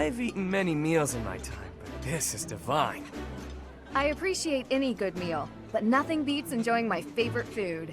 I've eaten many meals in my time, but this is divine. I appreciate any good meal, but nothing beats enjoying my favorite food.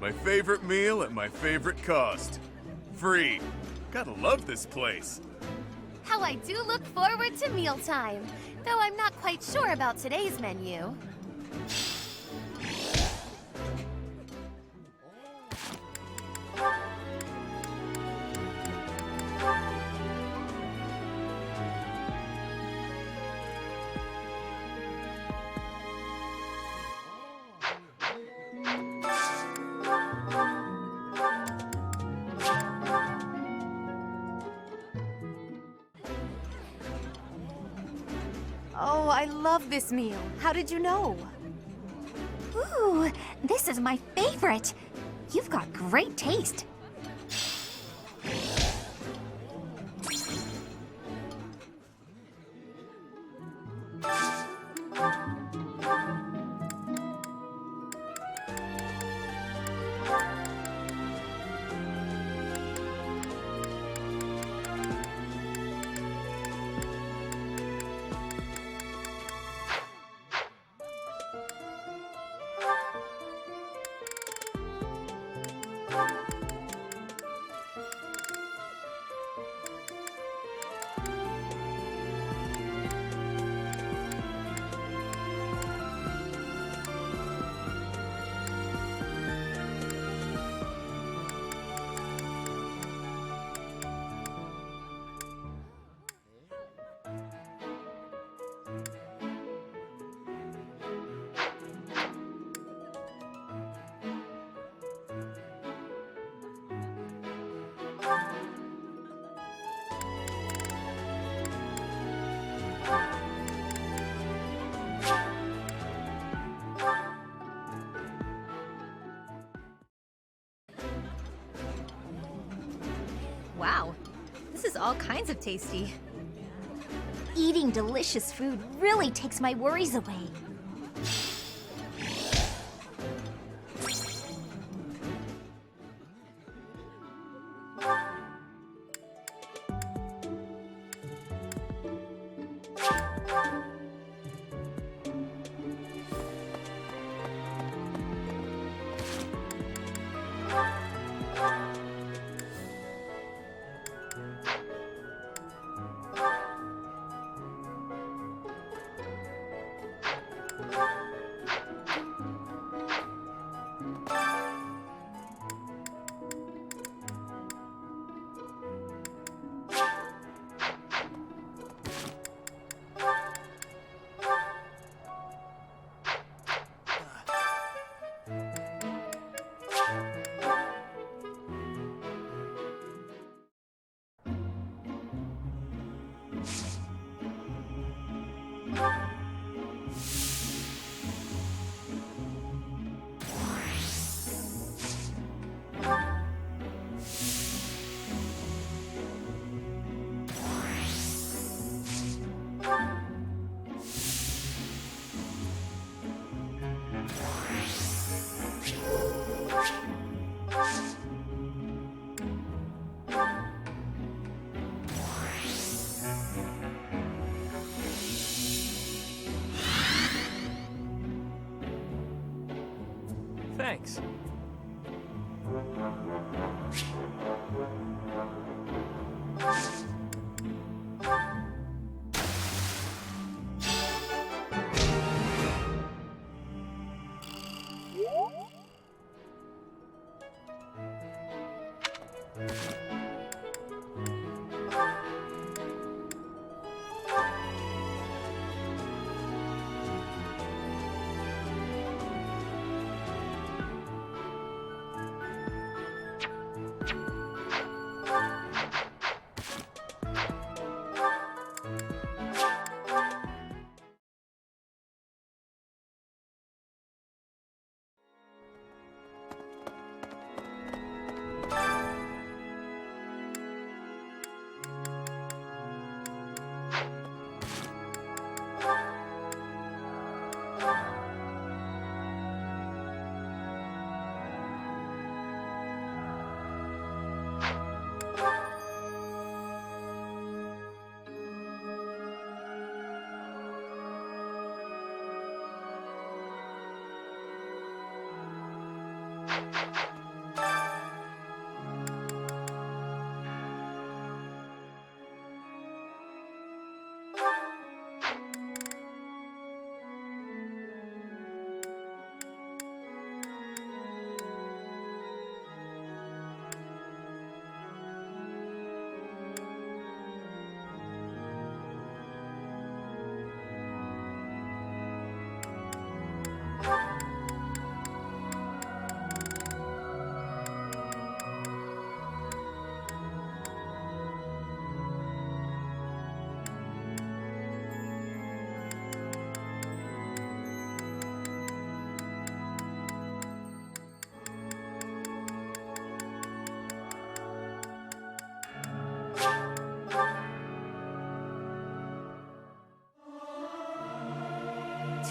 My favorite meal at my favorite cost. Free. Gotta love this place. How I do look forward to mealtime, though I'm not quite sure about today's menu. Oh, I love this meal. How did you know? Ooh, this is my favorite. You've got great taste. Wow, this is all kinds of tasty. Eating delicious food really takes my worries away.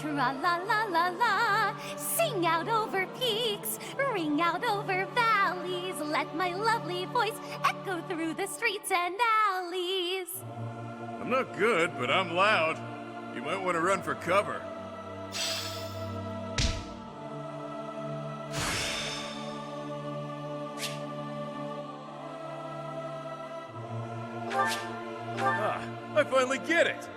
Tra-la-la-la-la, sing out over peaks, ring out over valleys, let my lovely voice echo through the streets and alleys. I'm not good, but I'm loud. You might want to run for cover. Ah, I finally get it!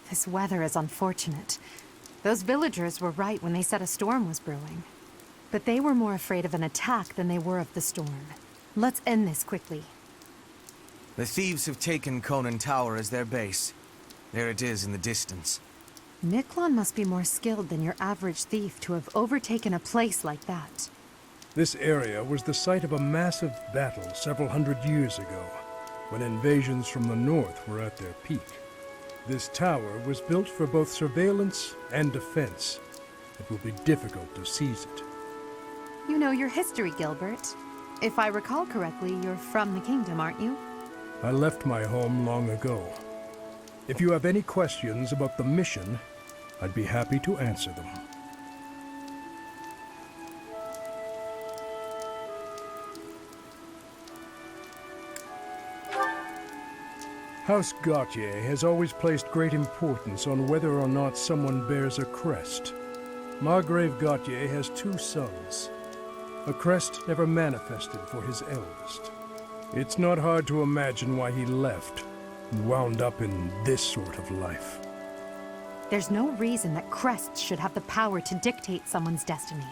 This weather is unfortunate. Those villagers were right when they said a storm was brewing. But they were more afraid of an attack than they were of the storm. Let's end this quickly. The thieves have taken Conan Tower as their base. There it is in the distance. Miklan must be more skilled than your average thief to have overtaken a place like that. This area was the site of a massive battle several hundred years ago, when invasions from the north were at their peak. This tower was built for both surveillance and defense. It will be difficult to seize it. You know your history, Gilbert. If I recall correctly, you're from the kingdom, aren't you? I left my home long ago. If you have any questions about the mission, I'd be happy to answer them. House Gautier has always placed great importance on whether or not someone bears a crest. Margrave Gautier has 2 sons. A crest never manifested for his eldest. It's not hard to imagine why he left and wound up in this sort of life. There's no reason that crests should have the power to dictate someone's destiny.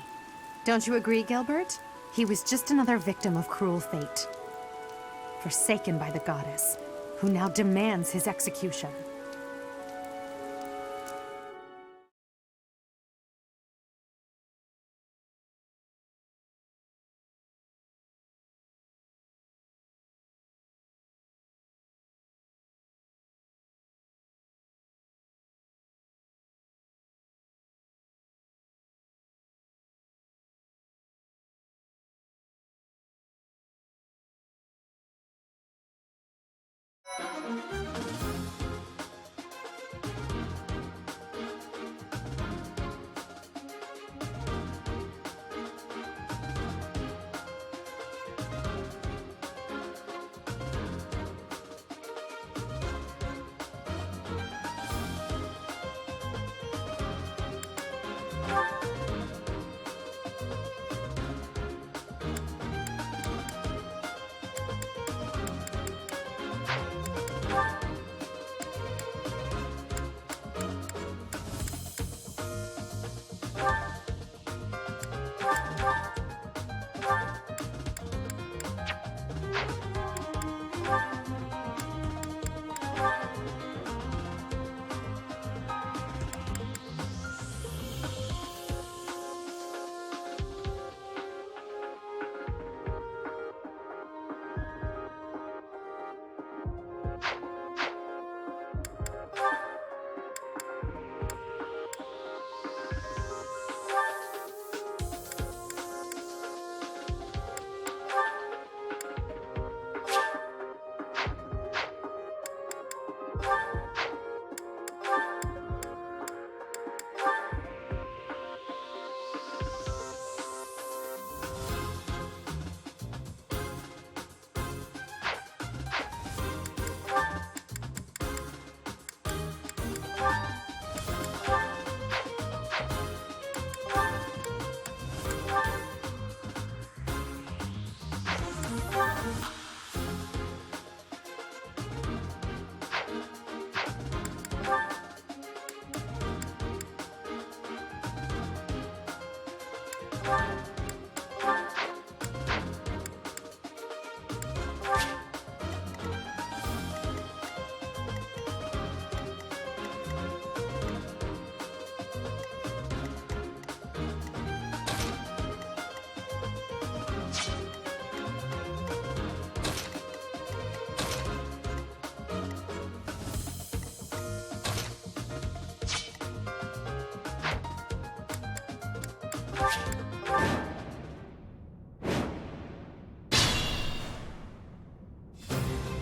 Don't you agree, Gilbert? He was just another victim of cruel fate. Forsaken by the goddess, who now demands his execution.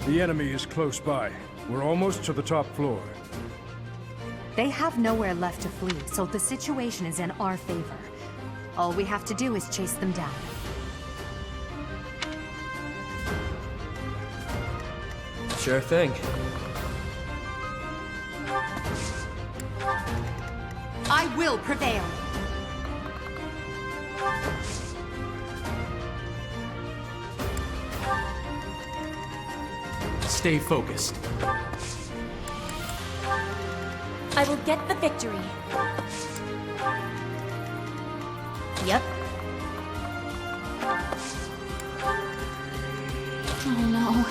The enemy is close by. We're almost to the top floor. They have nowhere left to flee, so the situation is in our favor. All we have to do is chase them down. Sure thing. I will prevail! Stay focused. I will get the victory. Yep. Oh no.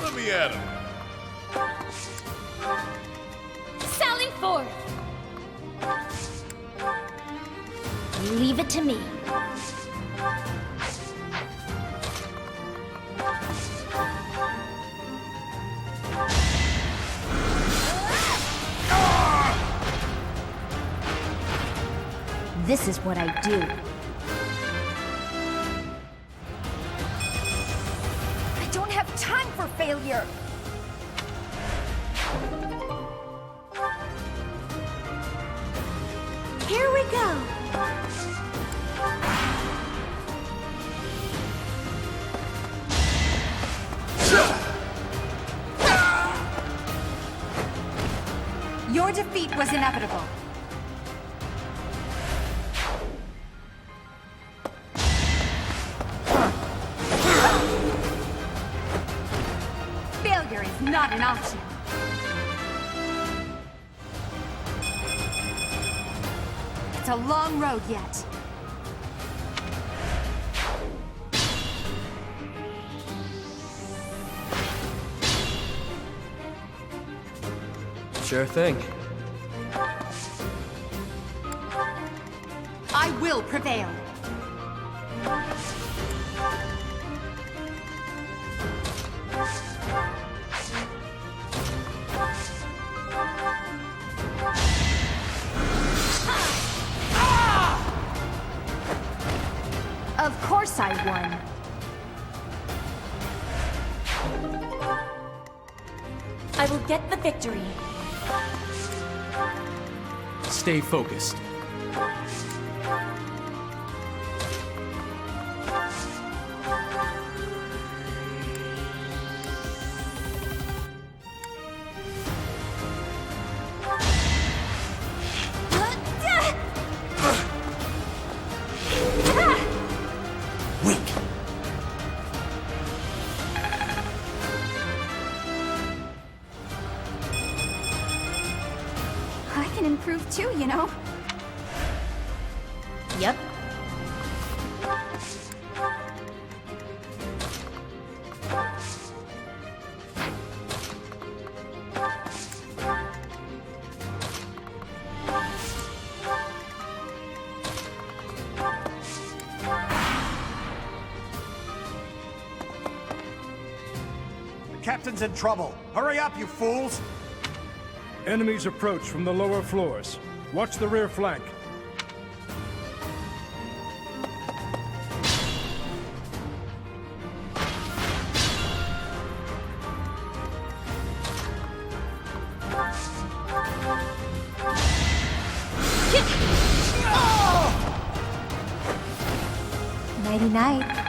Let me at him. Sally forth! Leave it to me. This is what I do. time for failure! Here we go! Your defeat was inevitable. Failure is not an option. It's a long road yet. Sure thing. I will prevail. Of course I won. I will get the victory. Stay focused. I can improve too, you know. Yep. The captain's in trouble. Hurry up, you fools! Enemies approach from the lower floors. Watch the rear flank. Nighty-night.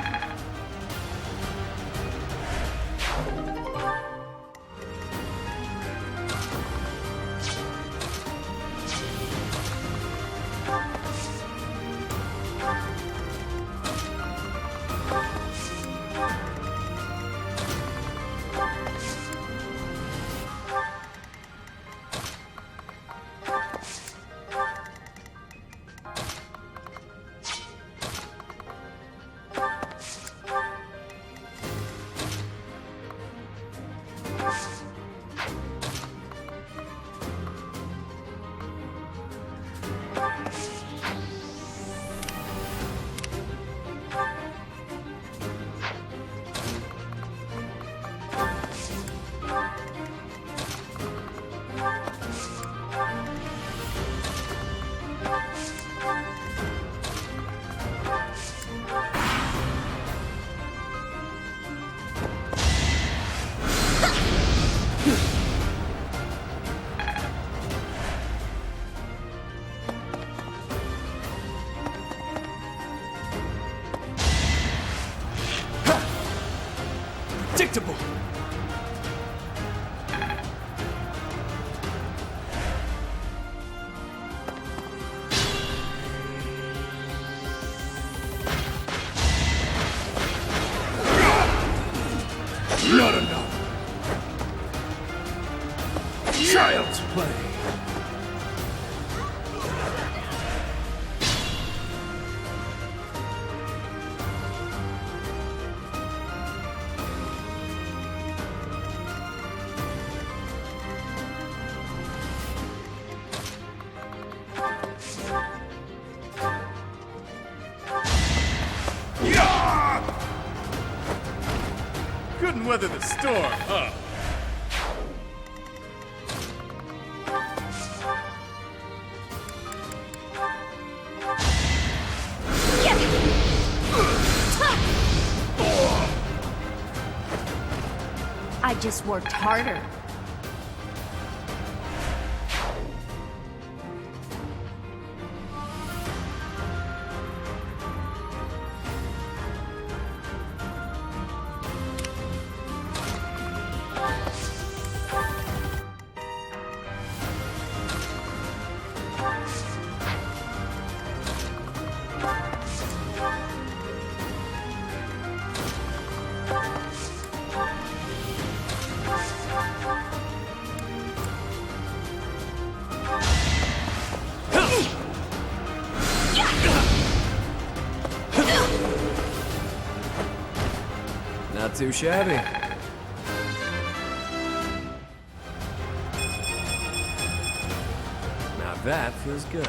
Predictable! Not enough. Child's play. Couldn't weather the storm, huh? I just worked harder. Not too shabby. Now that feels good.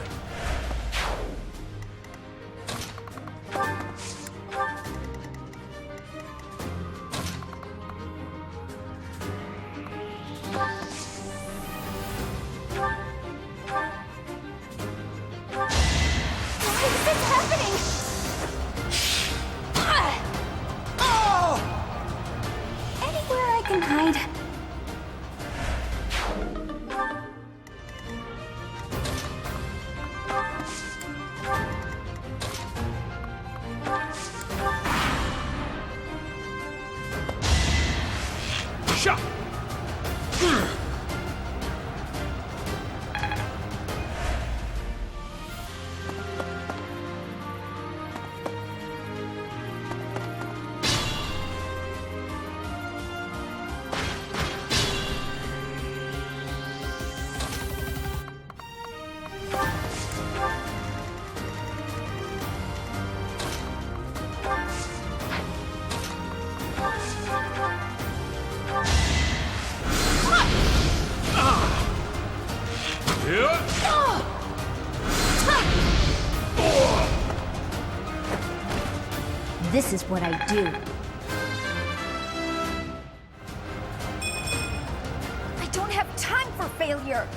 This is what I do. I don't have time for failure!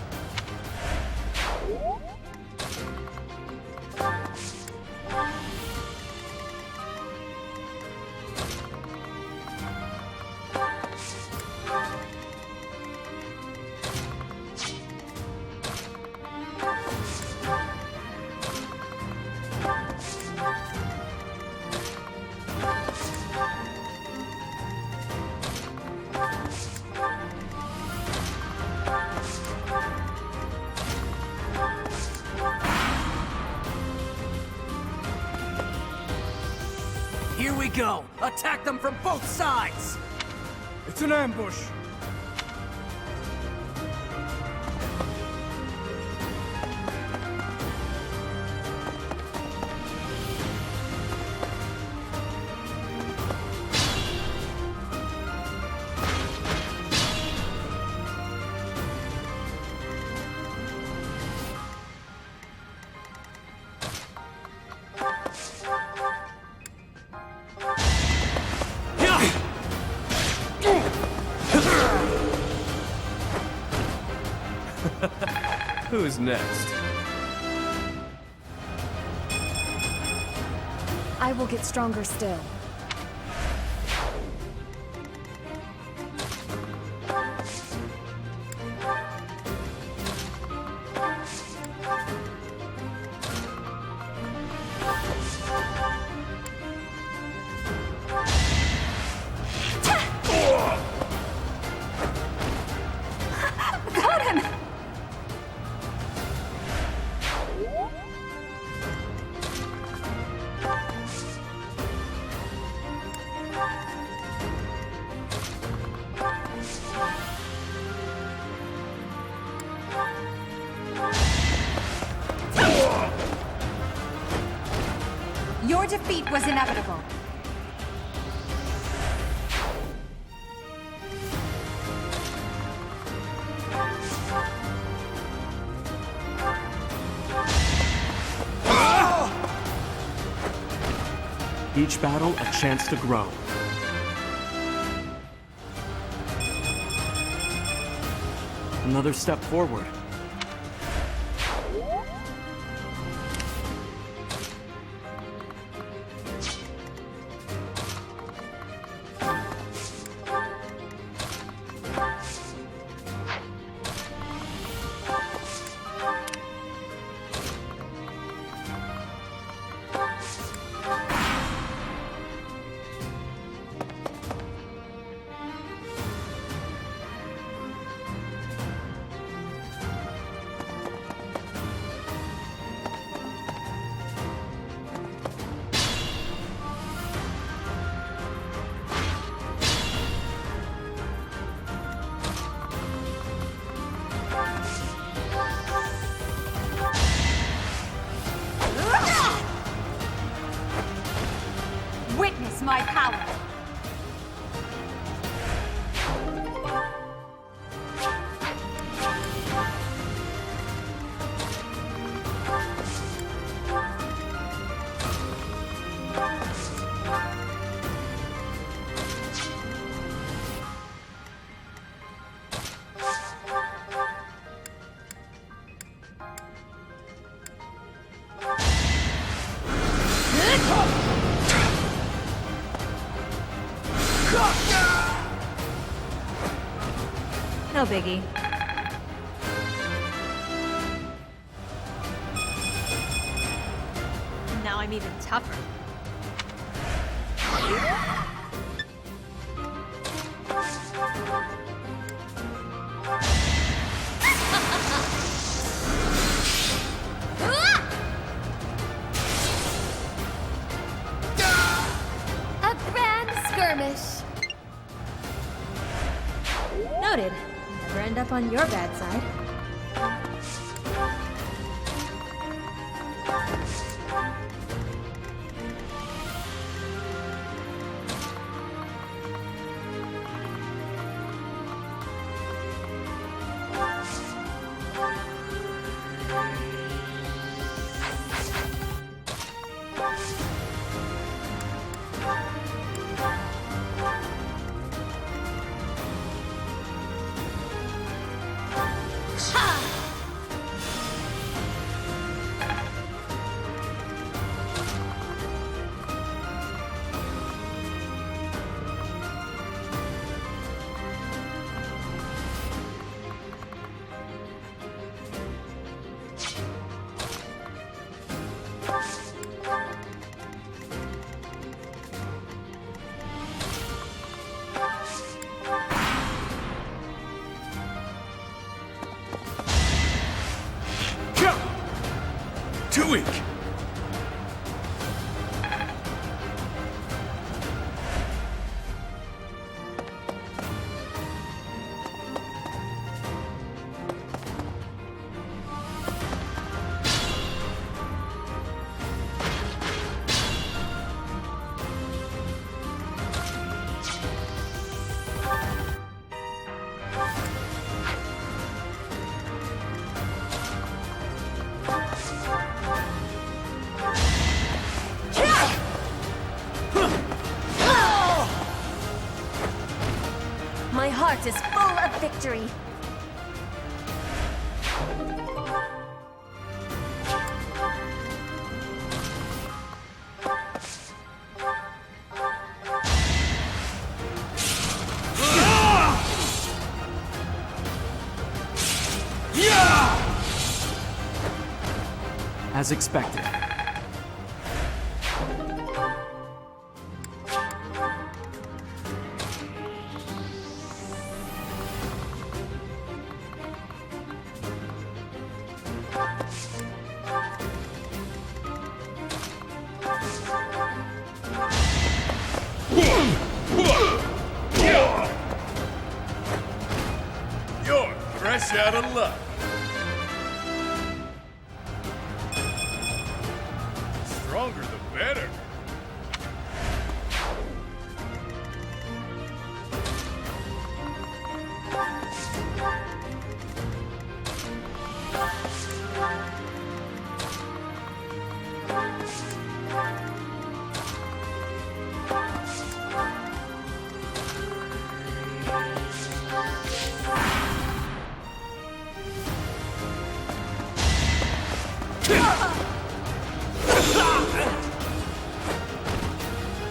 Here we go! Attack them from both sides! It's an ambush. Who's next? I will get stronger still. Got him! Your defeat was inevitable. Each battle a chance to grow. Another step forward. my power. No biggie. Now I'm even tougher. A grand skirmish. Noted. Never end up on your bad side. Too weak! My heart is full of victory. As expected. You're fresh out of luck. Stronger the better.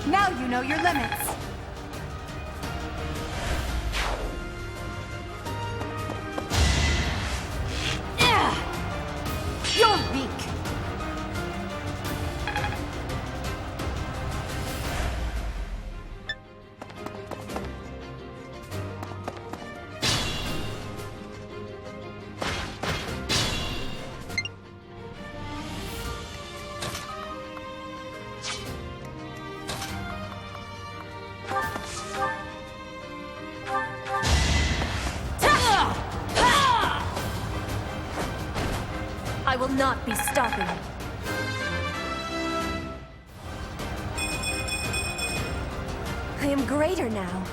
Now you know your limits. You're weak. I will not be stopping. I am greater now.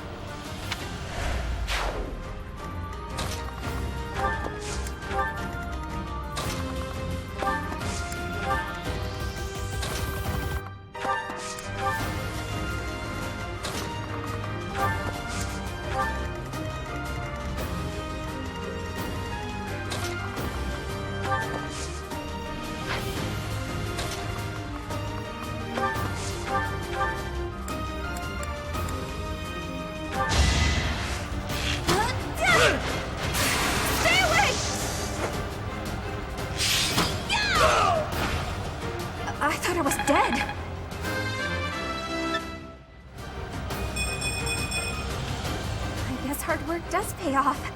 I thought I was dead. I guess hard work does pay off.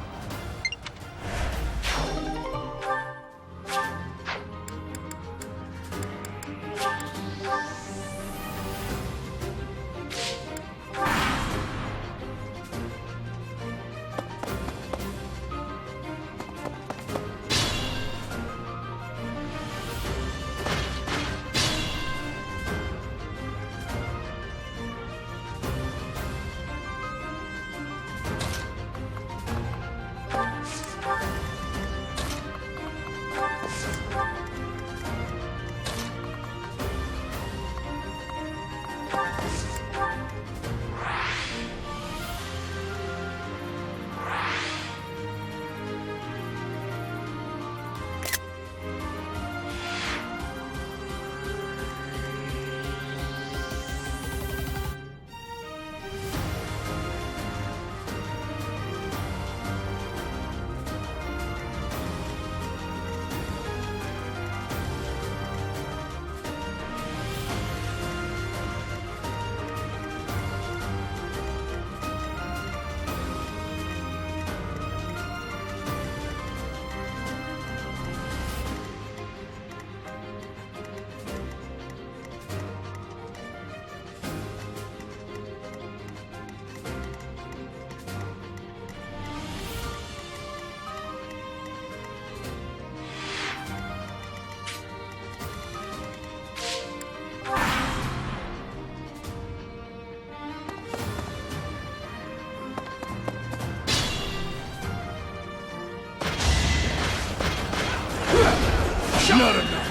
Not enough.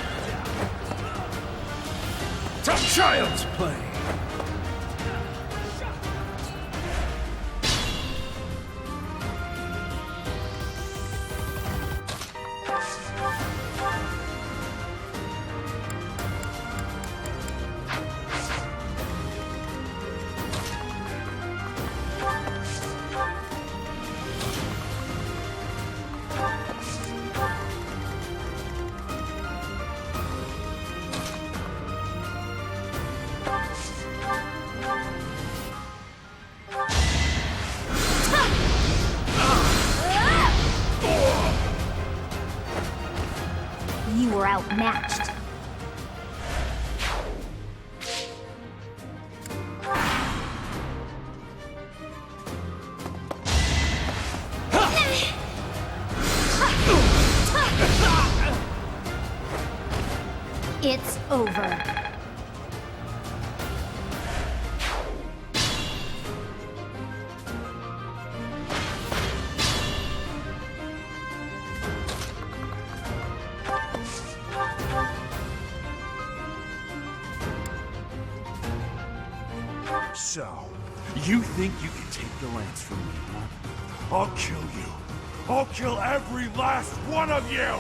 Tough child's play. You were outmatched. It's over. So, you think you can take the lance from me, huh? I'll kill you. I'll kill every last one of you!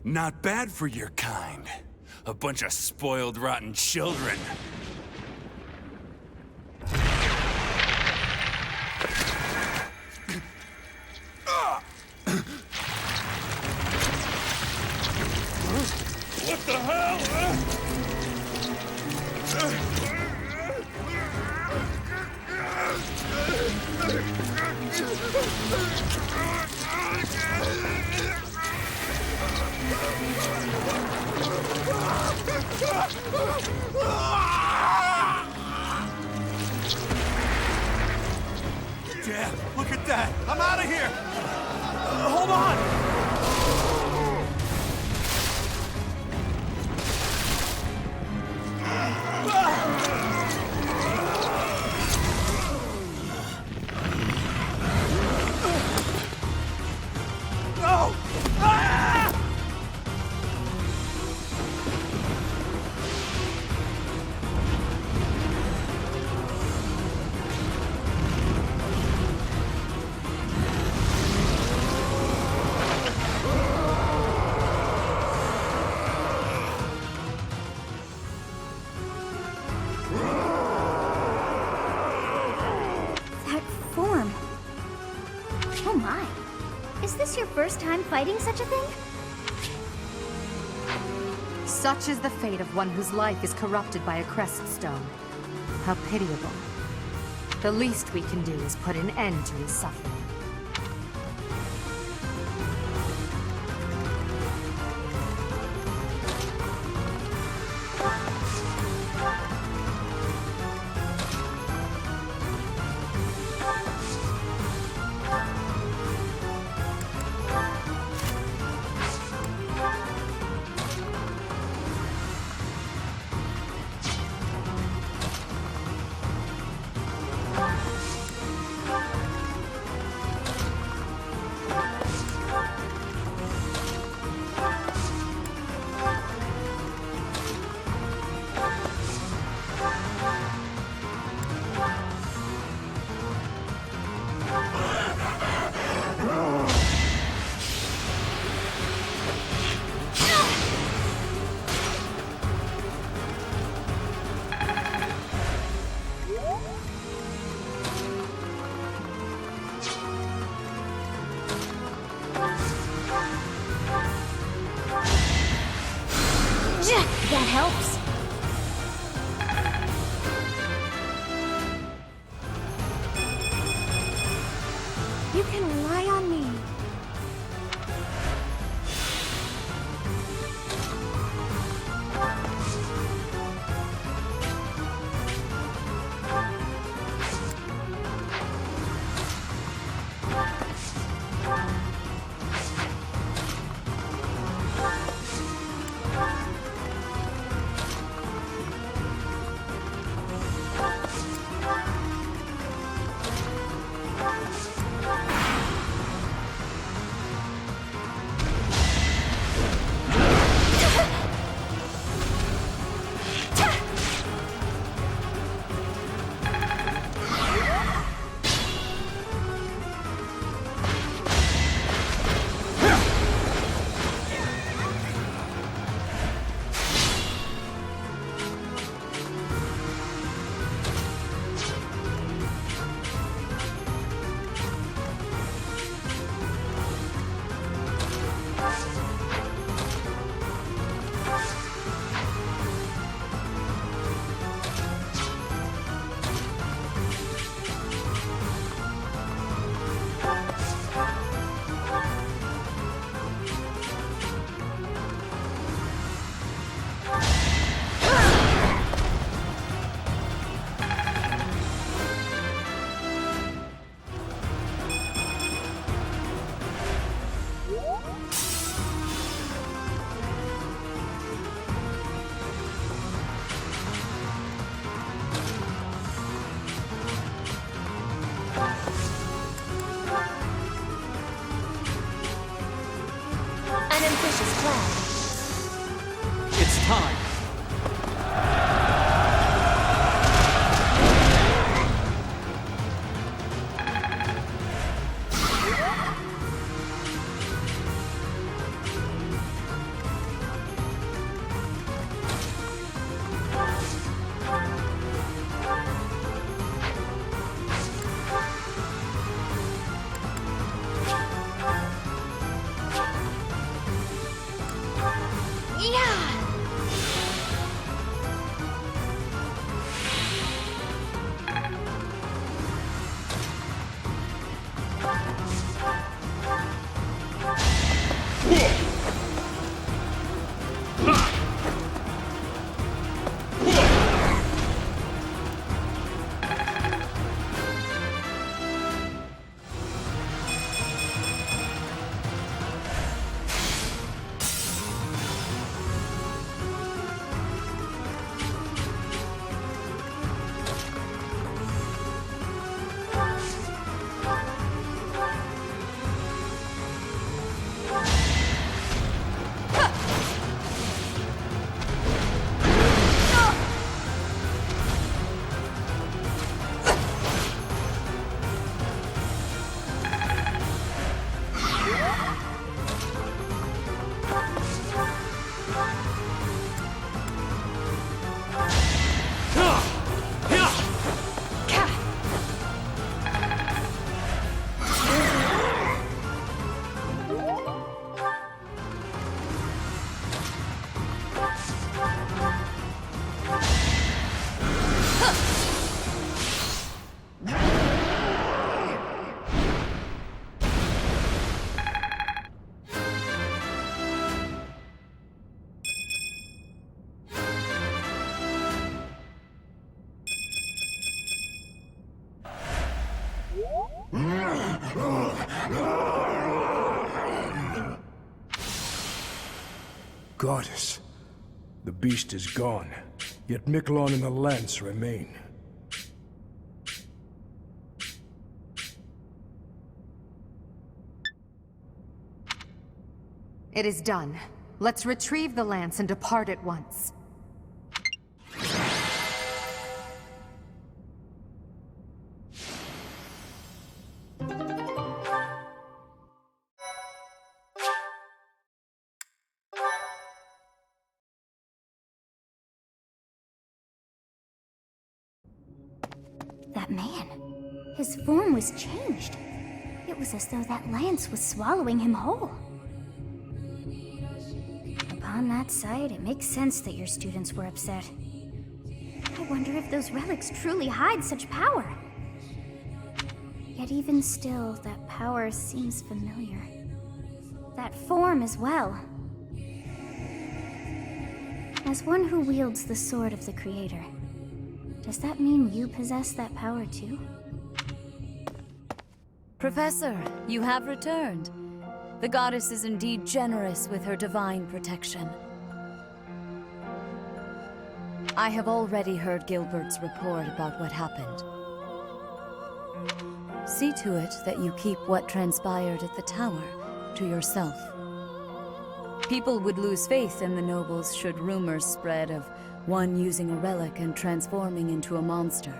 Not bad for your kind. A bunch of spoiled, rotten children. What the hell? at that! I'm out of here! Hold on! No! Ah! That form. Oh my. Is this your first time fighting such a thing? Such is the fate of one whose life is corrupted by a crest stone. How pitiable. The least we can do is put an end to his suffering. Goddess. The beast is gone, yet Miklan and the lance remain. It is done. Let's retrieve the lance and depart at once. That man. His form was changed. It was as though that lance was swallowing him whole. Upon that sight, it makes sense that your students were upset. I wonder if those relics truly hide such power. Yet even still, that power seems familiar. That form as well. As one who wields the sword of the Creator, does that mean you possess that power too? Professor, you have returned. The goddess is indeed generous with her divine protection. I have already heard Gilbert's report about what happened. See to it that you keep what transpired at the tower to yourself. People would lose faith in the nobles should rumors spread of one using a relic and transforming into a monster.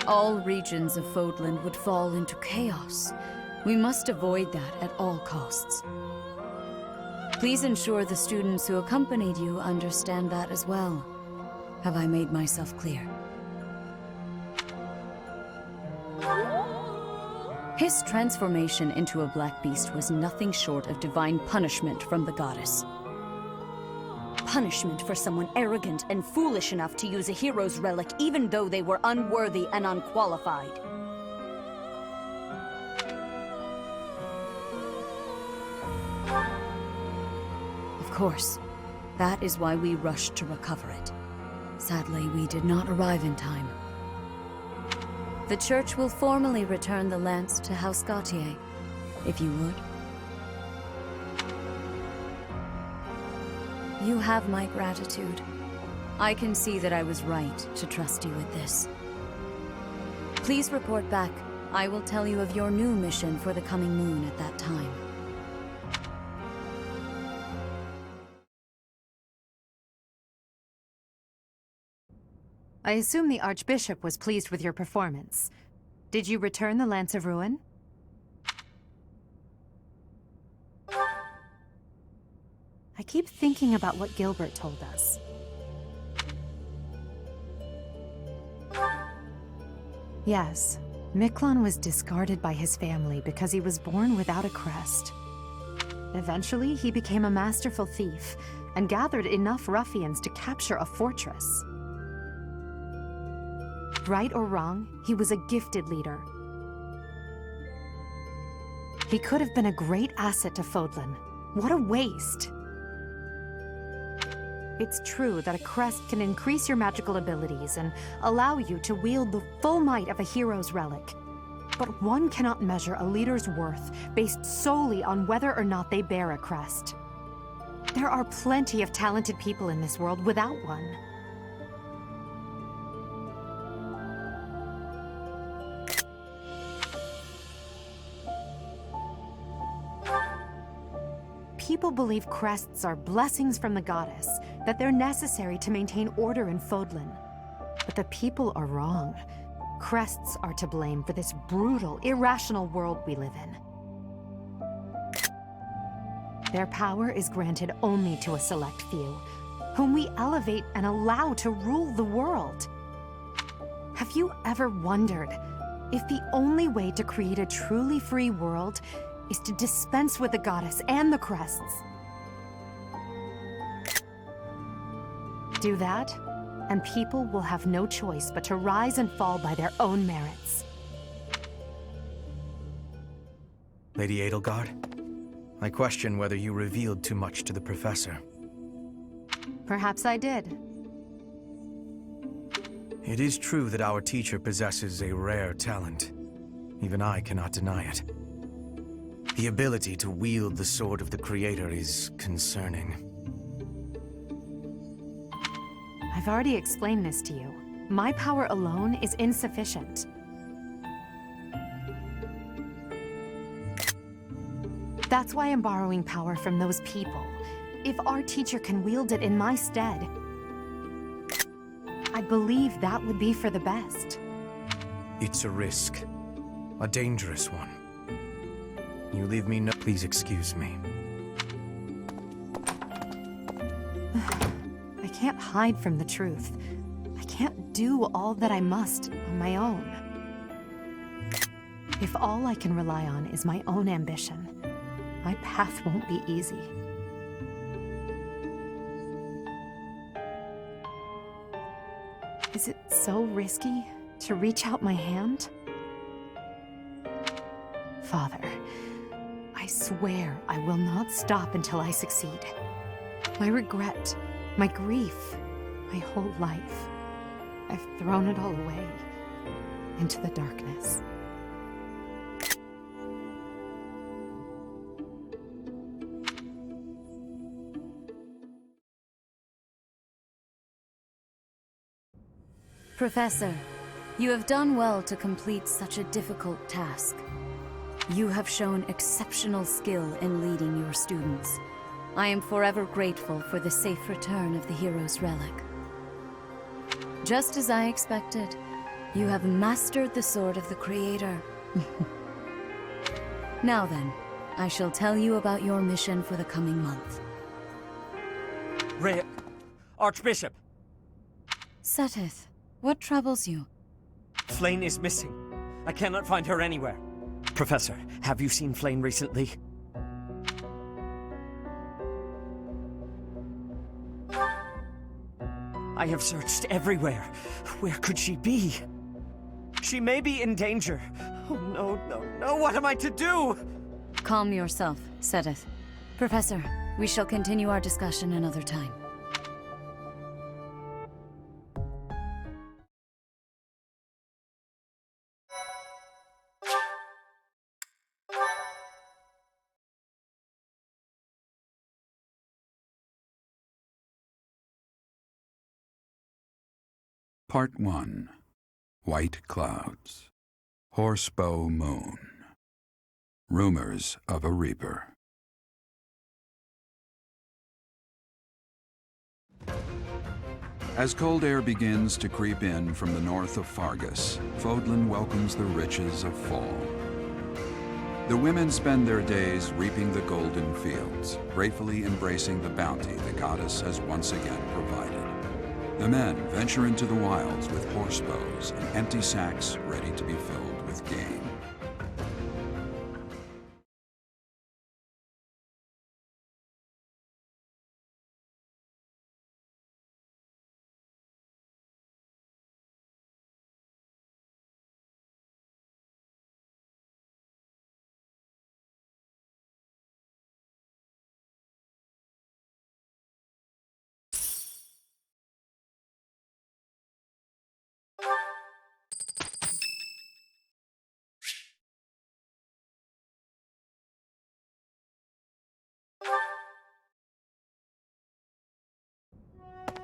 All regions of Fodland would fall into chaos. We must avoid that at all costs. Please ensure the students who accompanied you understand that as well. Have I made myself clear? His transformation into a black beast was nothing short of divine punishment from the goddess. Punishment for someone arrogant and foolish enough to use a hero's relic even though they were unworthy and unqualified. Of course, that is why we rushed to recover it. Sadly, we did not arrive in time. The church will formally return the lance to House Gautier, if you would. You have my gratitude. I can see that I was right to trust you with this. Please report back. I will tell you of your new mission for the coming moon at that time. I assume the Archbishop was pleased with your performance. Did you return the Lance of Ruin? I keep thinking about what Gilbert told us. Yes, Miklan was discarded by his family because he was born without a crest. Eventually, he became a masterful thief and gathered enough ruffians to capture a fortress. Right or wrong, he was a gifted leader. He could have been a great asset to Fodlan. What a waste! It's true that a crest can increase your magical abilities and allow you to wield the full might of a hero's relic. But one cannot measure a leader's worth based solely on whether or not they bear a crest. There are plenty of talented people in this world without one. People believe crests are blessings from the goddess, that they're necessary to maintain order in Fodlan. But the people are wrong. Crests are to blame for this brutal, irrational world we live in. Their power is granted only to a select few, whom we elevate and allow to rule the world. Have you ever wondered if the only way to create a truly free world is to dispense with the goddess and the crests? Do that, and people will have no choice but to rise and fall by their own merits. Lady Edelgard, I question whether you revealed too much to the professor. Perhaps I did. It is true that our teacher possesses a rare talent. Even I cannot deny it. The ability to wield the sword of the Creator is concerning. I've already explained this to you. My power alone is insufficient. That's why I'm borrowing power from those people. If our teacher can wield it in my stead, I believe that would be for the best. It's a risk. A dangerous one. You leave me no— Please excuse me. I can't hide from the truth. I can't do all that I must on my own. If all I can rely on is my own ambition, my path won't be easy. Is it so risky to reach out my hand? Father, I swear I will not stop until I succeed. My regret, my grief, my whole life, I've thrown it all away into the darkness. Professor, you have done well to complete such a difficult task. You have shown exceptional skill in leading your students. I am forever grateful for the safe return of the hero's relic. Just as I expected, you have mastered the sword of the Creator. Now then, I shall tell you about your mission for the coming month. Archbishop! Seteth, what troubles you? Flayn is missing. I cannot find her anywhere. Professor, have you seen Flayn recently? I have searched everywhere. Where could she be? She may be in danger. Oh no, no, no, what am I to do? Calm yourself, Seteth. Professor, we shall continue our discussion another time. Part 1. White Clouds. Horsebow Moon. Rumors of a Reaper. As cold air begins to creep in from the north of Fargus, Fodlan welcomes the riches of fall. The women spend their days reaping the golden fields, gratefully embracing the bounty the goddess has once again provided. The men venture into the wilds with horse bows and empty sacks ready to be filled with game.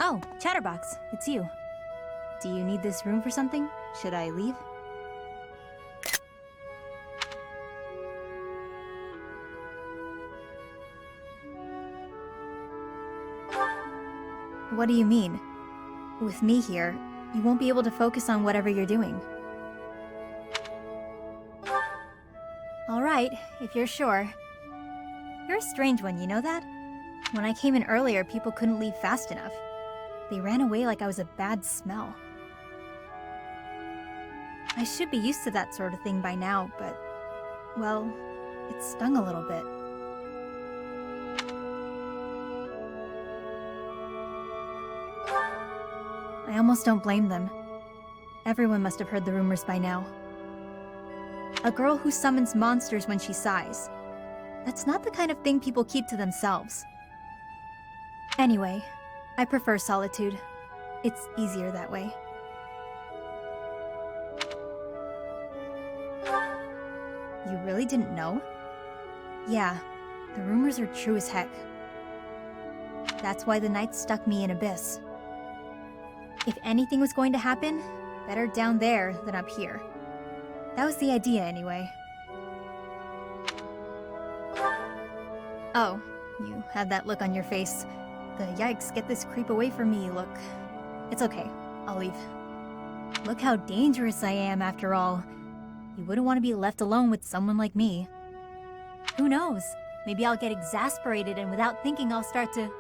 Oh, Chatterbox, it's you. Do you need this room for something? Should I leave? What do you mean? With me here, you won't be able to focus on whatever you're doing. Alright, if you're sure. You're a strange one, you know that? When I came in earlier, people couldn't leave fast enough. They ran away like I was a bad smell. I should be used to that sort of thing by now, but, well, it stung a little bit. I almost don't blame them. Everyone must have heard the rumors by now. A girl who summons monsters when she sighs. That's not the kind of thing people keep to themselves. Anyway, I prefer solitude. It's easier that way. You really didn't know? Yeah, the rumors are true as heck. That's why the Knights stuck me in Abyss. If anything was going to happen, better down there than up here. That was the idea, anyway. Oh, you have that look on your face. The yikes, get this creep away from me look. It's okay, I'll leave. Look how dangerous I am, after all. You wouldn't want to be left alone with someone like me. Who knows? Maybe I'll get exasperated and without thinking I'll start to...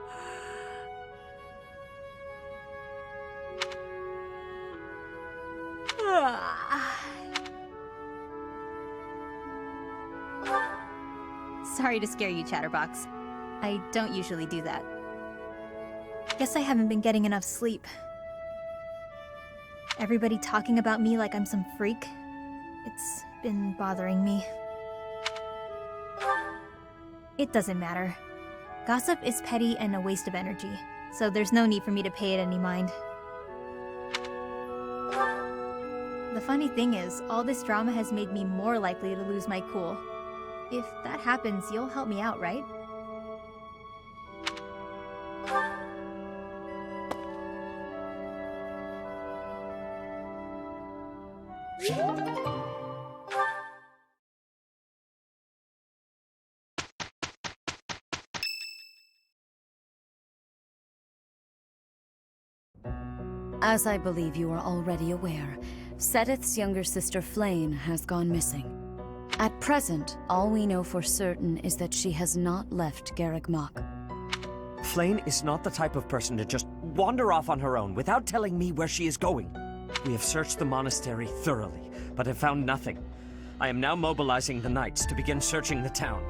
Sorry to scare you, Chatterbox. I don't usually do that. Guess I haven't been getting enough sleep. Everybody talking about me like I'm some freak. It's been bothering me. It doesn't matter. Gossip is petty and a waste of energy, so there's no need for me to pay it any mind. The funny thing is, all this drama has made me more likely to lose my cool. If that happens, you'll help me out, right? As I believe you are already aware, Seteth's younger sister Flane has gone missing. At present, all we know for certain is that she has not left Garreg Mach. Flane is not the type of person to just wander off on her own without telling me where she is going. We have searched the monastery thoroughly, but have found nothing. I am now mobilizing the knights to begin searching the town.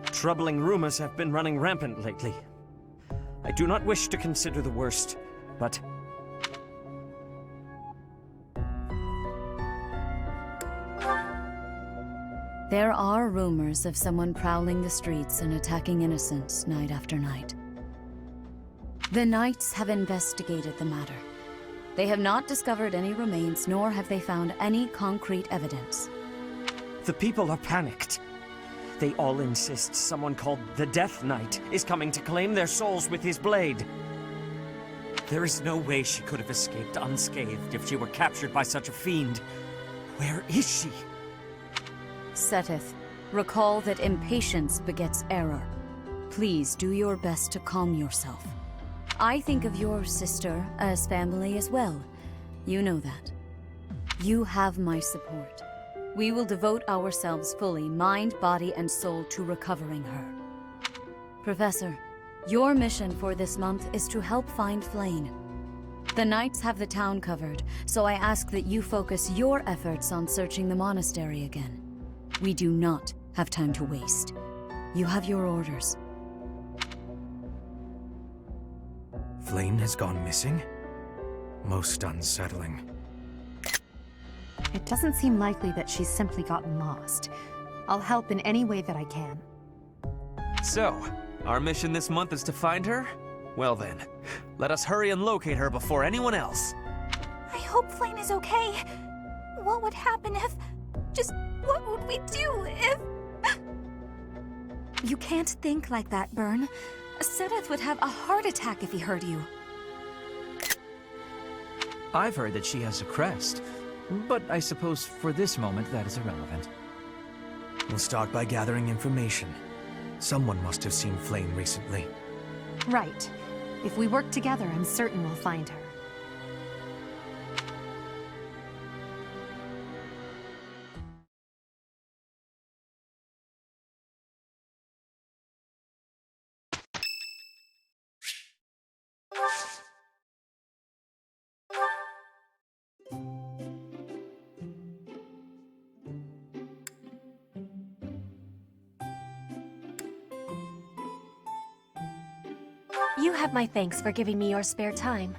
Troubling rumors have been running rampant lately. I do not wish to consider the worst, but... There are rumors of someone prowling the streets and attacking innocents night after night. The Knights have investigated the matter. They have not discovered any remains, nor have they found any concrete evidence. The people are panicked. They all insist someone called the Death Knight is coming to claim their souls with his blade. There is no way she could have escaped unscathed if she were captured by such a fiend. Where is she? Seteth, recall that impatience begets error. Please do your best to calm yourself. I think of your sister as family as well. You know that. You have my support. We will devote ourselves fully, mind, body, and soul, to recovering her. Professor, your mission for this month is to help find Flane. The Knights have the town covered, so I ask that you focus your efforts on searching the monastery again. We do not have time to waste. You have your orders. Flane has gone missing? Most unsettling. It doesn't seem likely that she's simply gotten lost. I'll help in any way that I can. So, our mission this month is to find her? Well then, let us hurry and locate her before anyone else. I hope Flane is okay. What would happen if... Just what would we do if... You can't think like that, Byrne. Seteth would have a heart attack if he heard you. I've heard that she has a crest, but I suppose for this moment that is irrelevant. We'll start by gathering information. Someone must have seen Flane recently. Right. If we work together, I'm certain we'll find her. You have my thanks for giving me your spare time.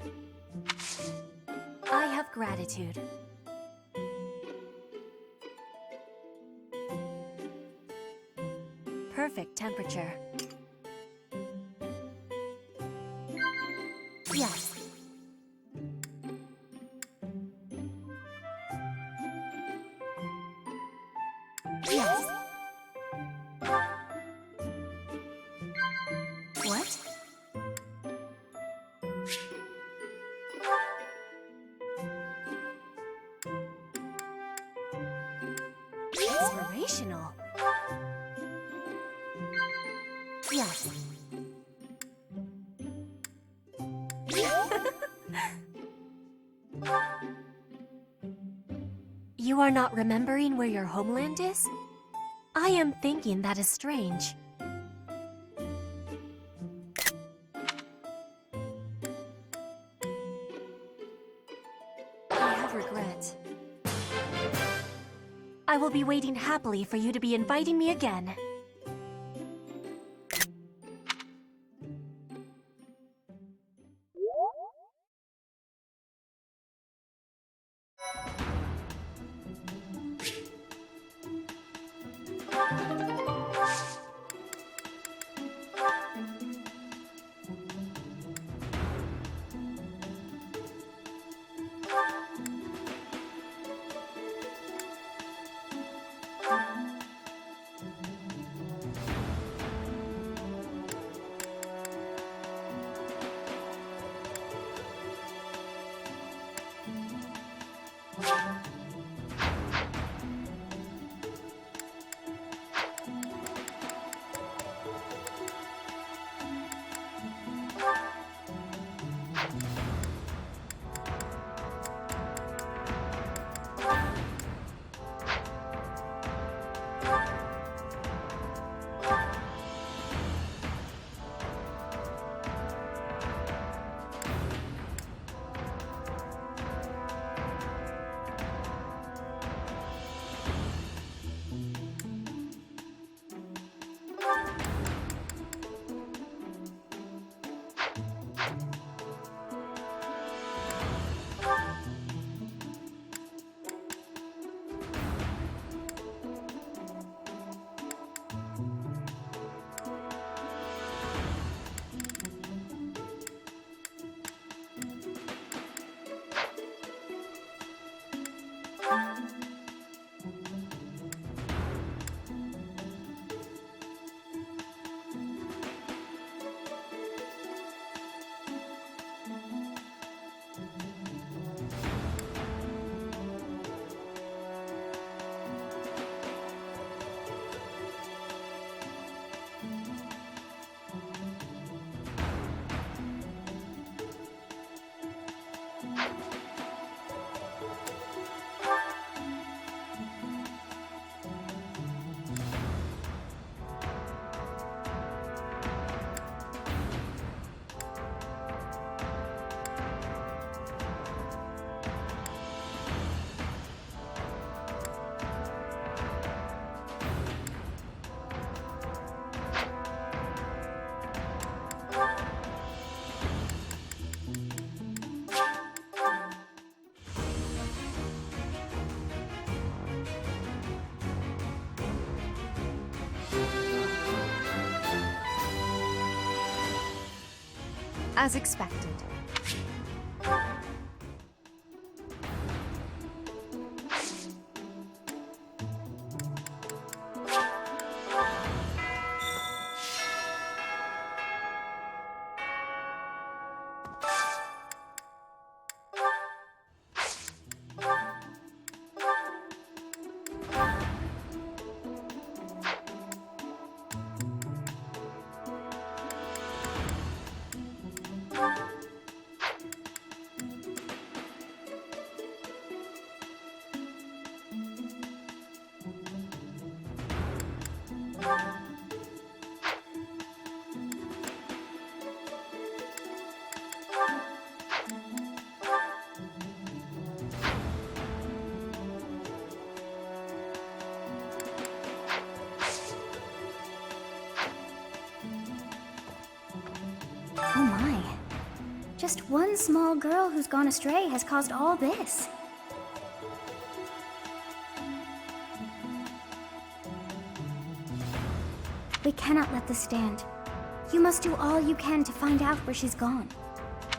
I have gratitude. Perfect temperature. Yes. Yes. What? Inspirational. Yes. You are not remembering where your homeland is? I am thinking that is strange. I have regret. I will be waiting happily for you to be inviting me again. As expected. Oh my. Just one small girl who's gone astray has caused all this. We cannot let this stand. You must do all you can to find out where she's gone.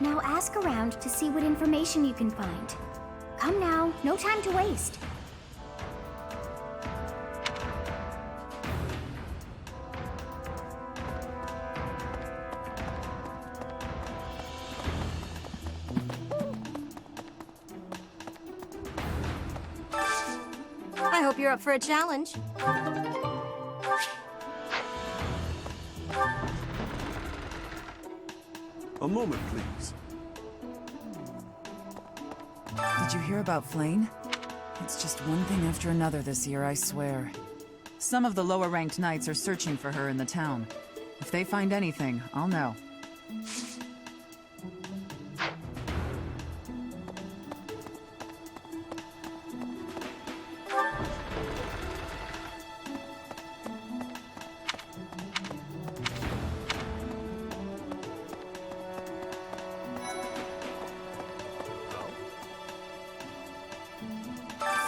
Now ask around to see what information you can find. Come now, no time to waste. I hope you're up for a challenge. A moment, please. Did you hear about Flane? It's just one thing after another this year, I swear. Some of the lower-ranked knights are searching for her in the town. If they find anything, I'll know.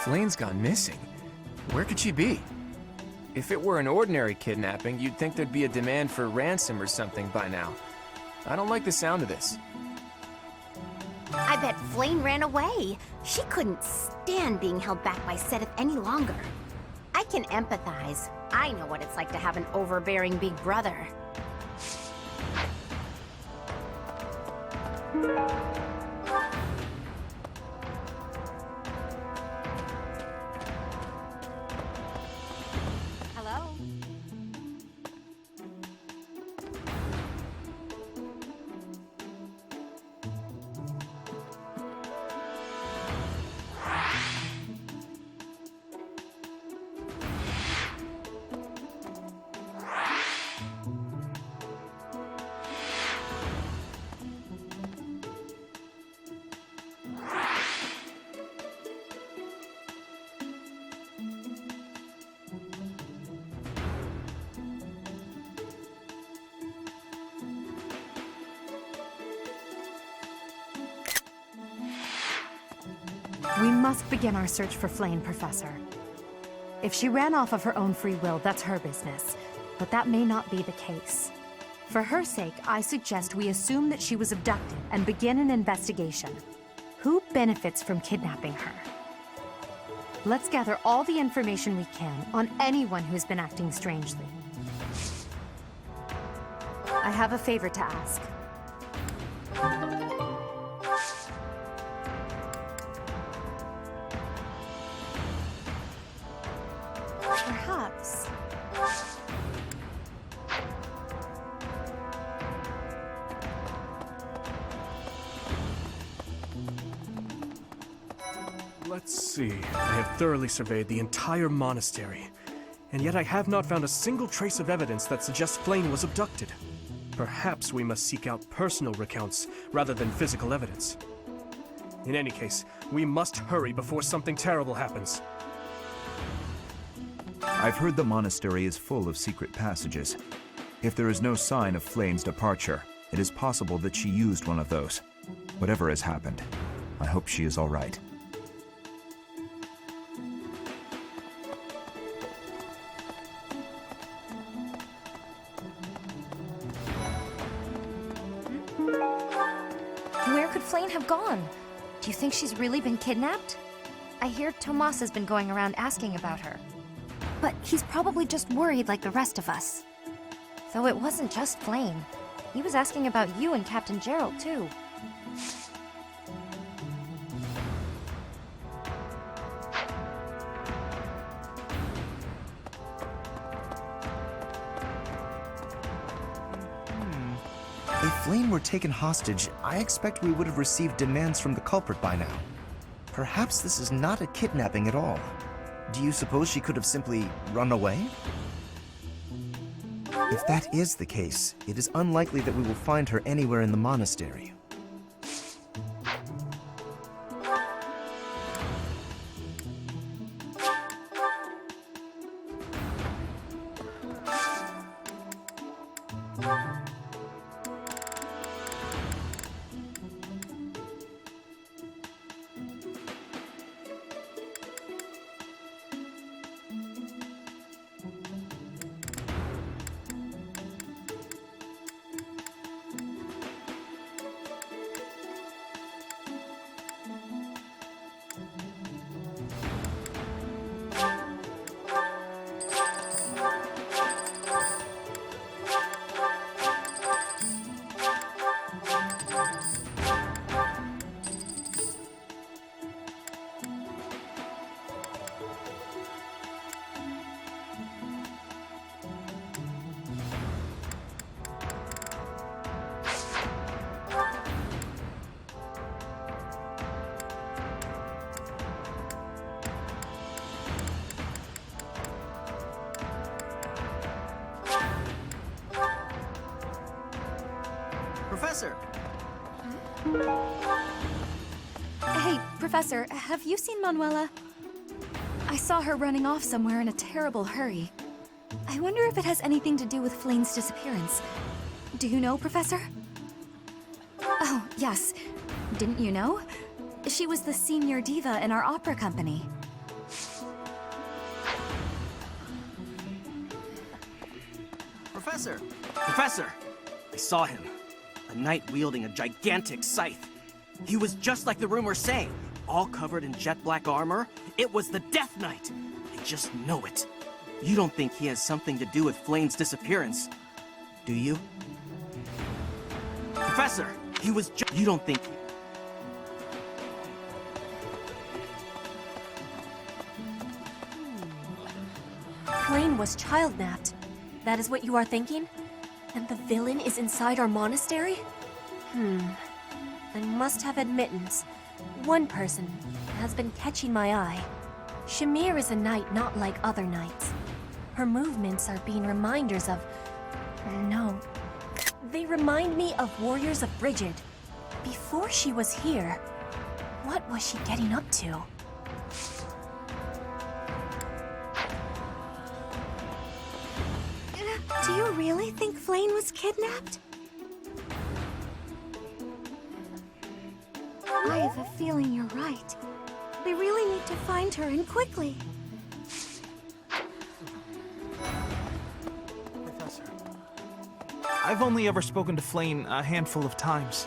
Flane's gone missing. Where could she be? If it were an ordinary kidnapping, you'd think there'd be a demand for ransom or something by now. I don't like the sound of this. I bet Flane ran away. She couldn't stand being held back by Seth any longer. I can empathize. I know what it's like to have an overbearing big brother. We must begin our search for Flane, Professor. If she ran off of her own free will, that's her business. But that may not be the case. For her sake, I suggest we assume that she was abducted and begin an investigation. Who benefits from kidnapping her? Let's gather all the information we can on anyone who's been acting strangely. I have a favor to ask. Perhaps. Let's see. I have thoroughly surveyed the entire monastery, and yet I have not found a single trace of evidence that suggests Flane was abducted. Perhaps we must seek out personal recounts rather than physical evidence. In any case, we must hurry before something terrible happens. I've heard the monastery is full of secret passages. If there is no sign of Flane's departure, it is possible that she used one of those. Whatever has happened, I hope she is all right. Where could Flane have gone? Do you think she's really been kidnapped? I hear Tomas has been going around asking about her. But he's probably just worried like the rest of us. Though it wasn't just Flane. He was asking about you and Captain Gerald, too. If Flane were taken hostage, I expect we would have received demands from the culprit by now. Perhaps this is not a kidnapping at all. Do you suppose she could have simply run away? If that is the case, it is unlikely that we will find her anywhere in the monastery. Hey, Professor, have you seen Manuela? I saw her running off somewhere in a terrible hurry. I wonder if it has anything to do with Flane's disappearance. Do you know, Professor? Oh, yes. Didn't you know? She was the senior diva in our opera company. Professor! Professor! I saw him. A knight wielding a gigantic scythe. He was just like the rumors say, all covered in jet black armor. It was the Death Knight. I just know it. You don't think he has something to do with Flane's disappearance, do you? Professor, he was you don't think... Flane was child-napped. That is what you are thinking? And the villain is inside our monastery? I must have admittance. One person has been catching my eye. Shamir is a knight not like other knights. Her movements are being reminders of... No. They remind me of Warriors of Brigid. Before she was here, what was she getting up to? Do you really think Flane was kidnapped? I have a feeling you're right. We really need to find her, and quickly. Professor. I've only ever spoken to Flane a handful of times.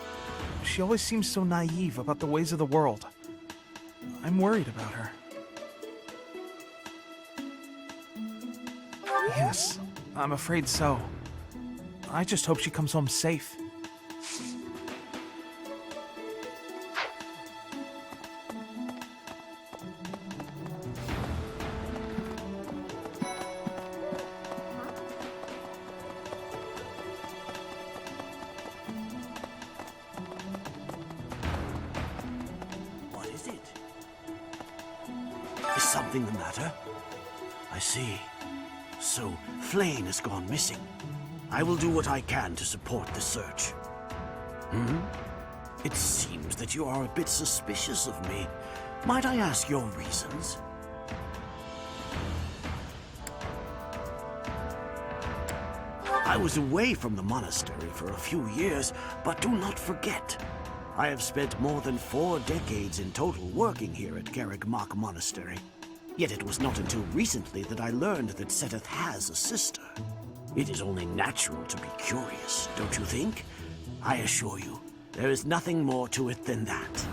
She always seems so naive about the ways of the world. I'm worried about her. Yes, I'm afraid so. I just hope she comes home safe. What is it? Is something the matter? I see. So, Flane has gone missing. I will do what I can to support the search. It seems that you are a bit suspicious of me. Might I ask your reasons? I was away from the monastery for a few years, but do not forget, I have spent more than 4 decades in total working here at Garreg-Mach Monastery. Yet it was not until recently that I learned that Seteth has a sister. It is only natural to be curious, don't you think? I assure you, there is nothing more to it than that.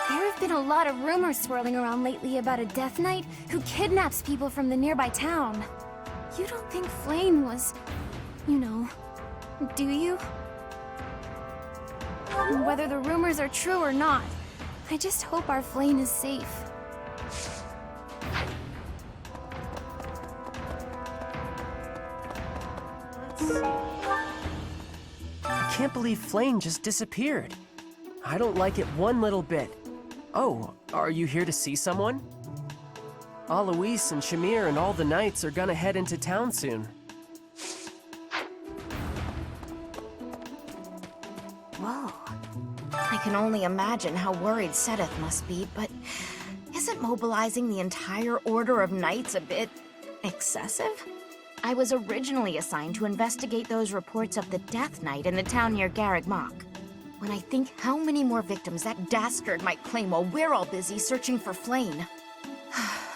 There have been a lot of rumors swirling around lately about a Death Knight who kidnaps people from the nearby town. You don't think Flane was... you know... do you? Whether the rumors are true or not, I just hope our Flane is safe. I can't believe Flane just disappeared. I don't like it one little bit. Oh, are you here to see someone? Alois and Shamir and all the knights are gonna head into town soon. Whoa. I can only imagine how worried Seteth must be, but isn't mobilizing the entire order of knights a bit excessive? I was originally assigned to investigate those reports of the Death Knight in the town near Garreg-Mach. When I think how many more victims that dastard might claim while we're all busy searching for Flane.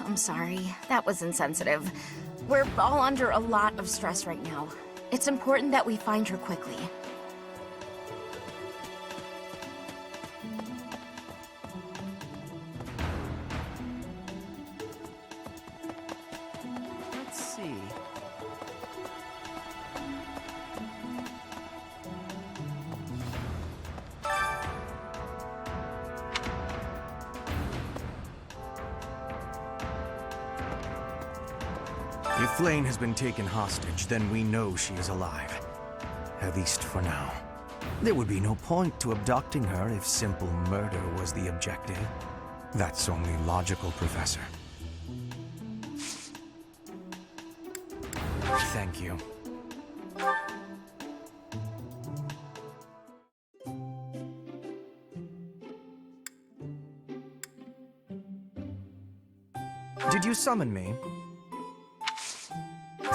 I'm sorry, that was insensitive. We're all under a lot of stress right now. It's important that we find her quickly. If Flane has been taken hostage, then we know she is alive. At least for now. There would be no point to abducting her if simple murder was the objective. That's only logical, Professor. Thank you. Did you summon me?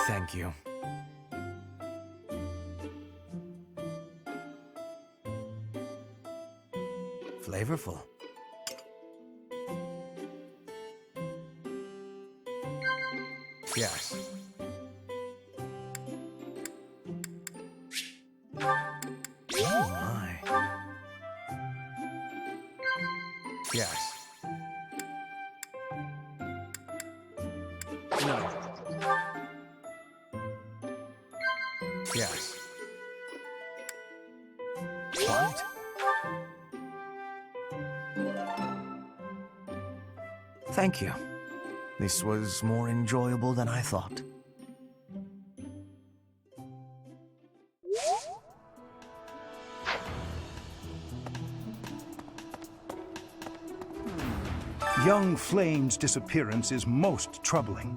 Thank you. Flavorful. Yes. Oh my. Yes. No. Yes. What? Thank you. This was more enjoyable than I thought. Young Flame's disappearance is most troubling.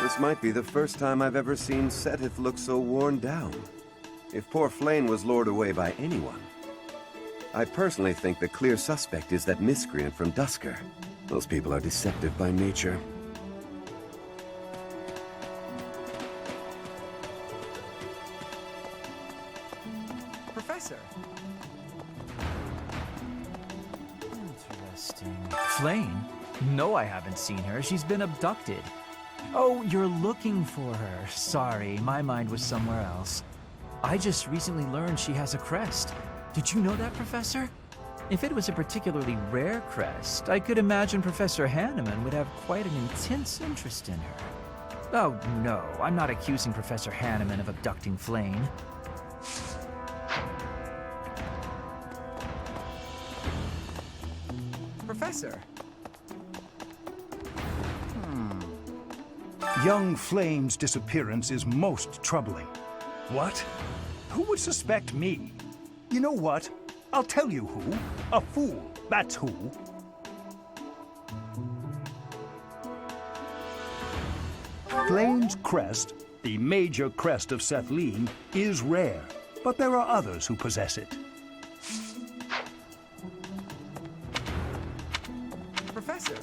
This might be the first time I've ever seen Seteth look so worn down. If poor Flane was lured away by anyone. I personally think the clear suspect is that miscreant from Dusker. Those people are deceptive by nature. Professor! Interesting. Flane? No, I haven't seen her. She's been abducted. Oh, you're looking for her. Sorry, my mind was somewhere else. I just recently learned she has a crest. Did you know that, Professor? If it was a particularly rare crest, I could imagine Professor Hanneman would have quite an intense interest in her. Oh, no, I'm not accusing Professor Hanneman of abducting Flane. Professor! Young Flame's disappearance is most troubling. What? Who would suspect me? You know what? I'll tell you who. A fool, that's who. Flame's crest, the major crest of Sethlene, is rare, but there are others who possess it. Professor!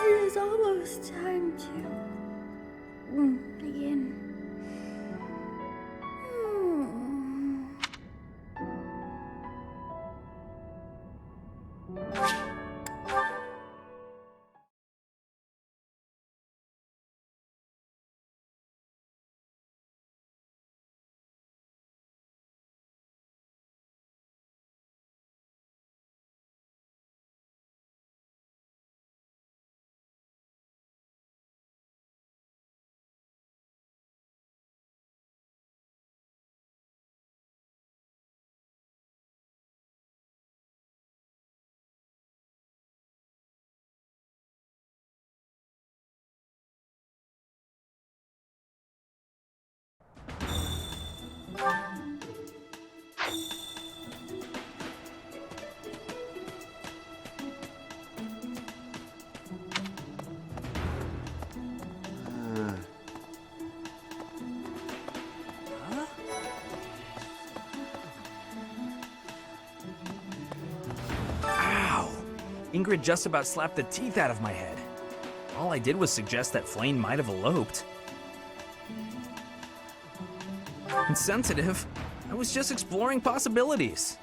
It is almost time to begin. Ingrid just about slapped the teeth out of my head. All I did was suggest that Flayn might have eloped. Insensitive. I was just exploring possibilities.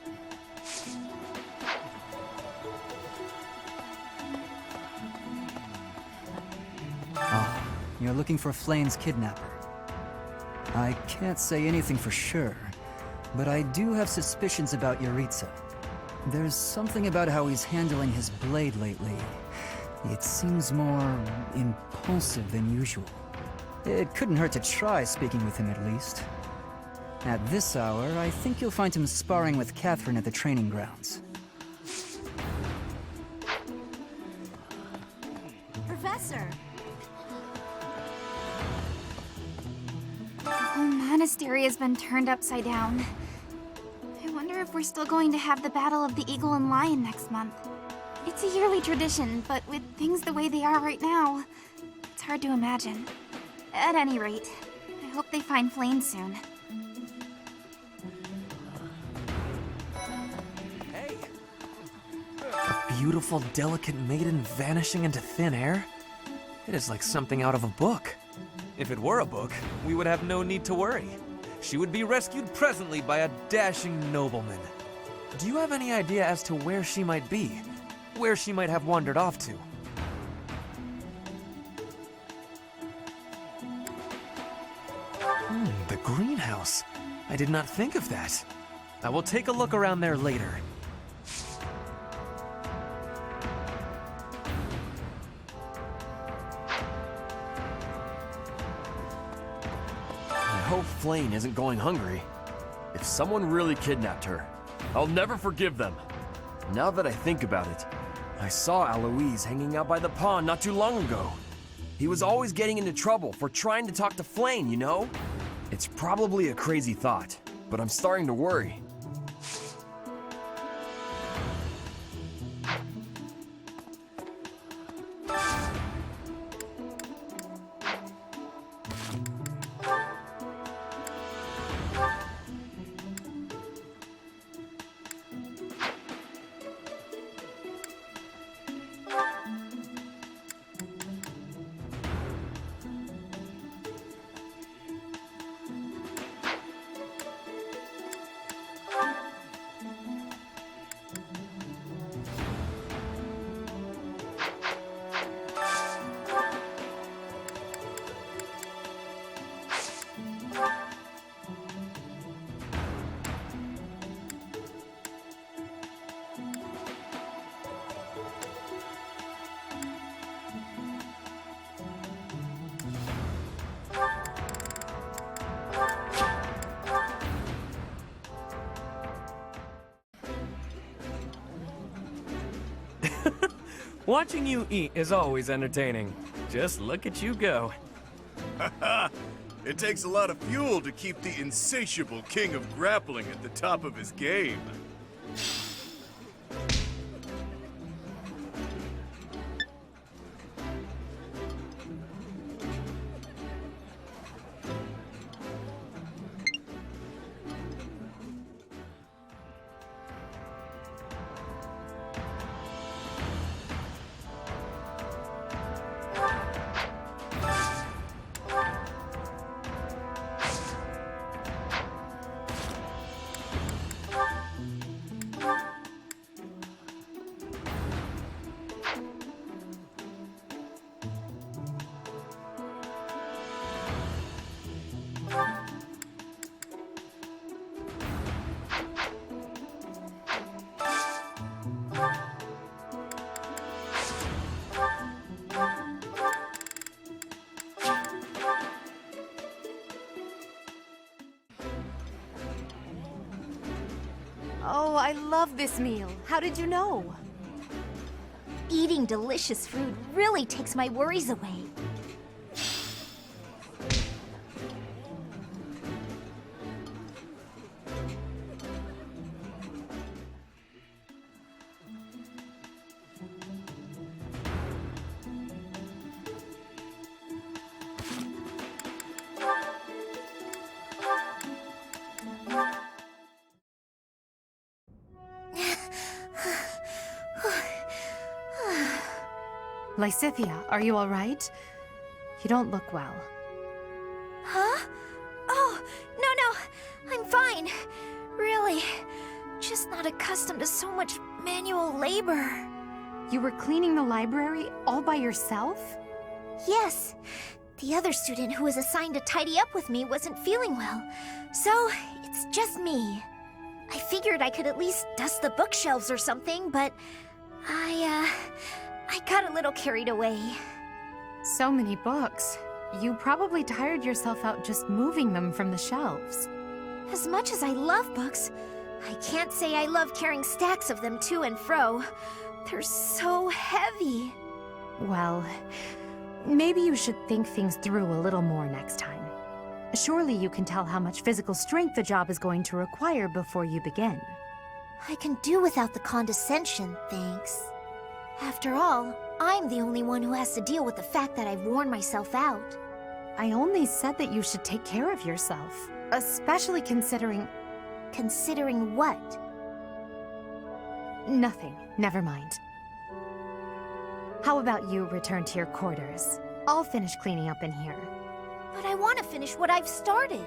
Oh, you're looking for Flayn's kidnapper. I can't say anything for sure, but I do have suspicions about Yaritza. There's something about how he's handling his blade lately. It seems more impulsive than usual. It couldn't hurt to try speaking with him at least. At this hour, I think you'll find him sparring with Catherine at the training grounds. Professor! The whole monastery has been turned upside down. I wonder if we're still going to have the Battle of the Eagle and Lion next month. It's a yearly tradition, but with things the way they are right now, it's hard to imagine. At any rate, I hope they find Flayn soon. Beautiful, delicate maiden vanishing into thin air? It is like something out of a book. If it were a book, we would have no need to worry. She would be rescued presently by a dashing nobleman. Do you have any idea as to where she might be? Where she might have wandered off to? The greenhouse. I did not think of that. I will take a look around there later. I hope Flayn isn't going hungry. If someone really kidnapped her, I'll never forgive them. Now that I think about it, I saw Alois hanging out by the pond not too long ago. He was always getting into trouble for trying to talk to Flayn, you know? It's probably a crazy thought, but I'm starting to worry. Watching you eat is always entertaining. Just look at you go. It takes a lot of fuel to keep the insatiable king of grappling at the top of his game. Oh, I love this meal. How did you know? Eating delicious food really takes my worries away. Lysithea, are you all right? You don't look well. Huh? Oh, no, I'm fine. Really. Just not accustomed to so much manual labor. You were cleaning the library all by yourself? Yes. The other student who was assigned to tidy up with me wasn't feeling well, so it's just me. I figured I could at least dust the bookshelves or something, but I got a little carried away. So many books. You probably tired yourself out just moving them from the shelves. As much as I love books, I can't say I love carrying stacks of them to and fro. They're so heavy. Well, maybe you should think things through a little more next time. Surely you can tell how much physical strength the job is going to require before you begin. I can do without the condescension, thanks. After all, I'm the only one who has to deal with the fact that I've worn myself out. I only said that you should take care of yourself, especially considering... Considering what? Nothing. Never mind. How about you return to your quarters? I'll finish cleaning up in here. But I want to finish what I've started.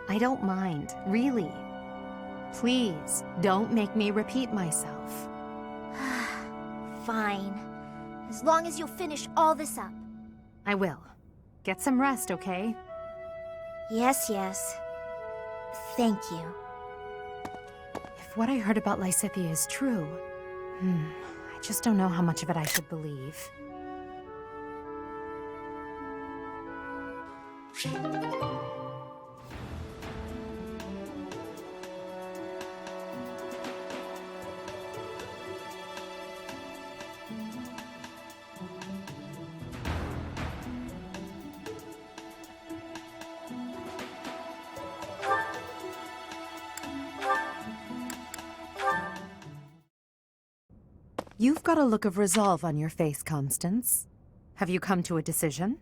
I don't mind, really. Please, don't make me repeat myself. Fine. As long as you'll finish all this up. I will. Get some rest, okay? Yes. Thank you. If what I heard about Lysithea is true, I just don't know how much of it I should believe. You've got a look of resolve on your face, Constance. Have you come to a decision?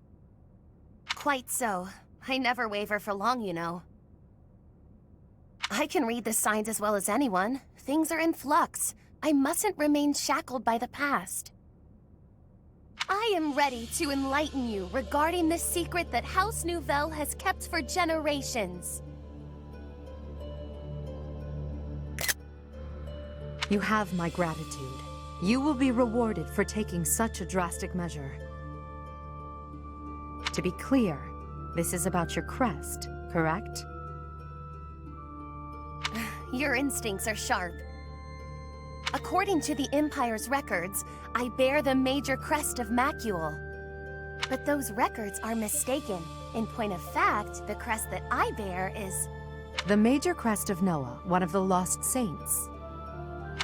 Quite so. I never waver for long, you know. I can read the signs as well as anyone. Things are in flux. I mustn't remain shackled by the past. I am ready to enlighten you regarding the secret that House Nouvelle has kept for generations. You have my gratitude. You will be rewarded for taking such a drastic measure. To be clear, this is about your crest, correct? Your instincts are sharp. According to the Empire's records, I bear the major crest of Macule. But those records are mistaken. In point of fact, the crest that I bear is... The major crest of Noah, one of the lost saints.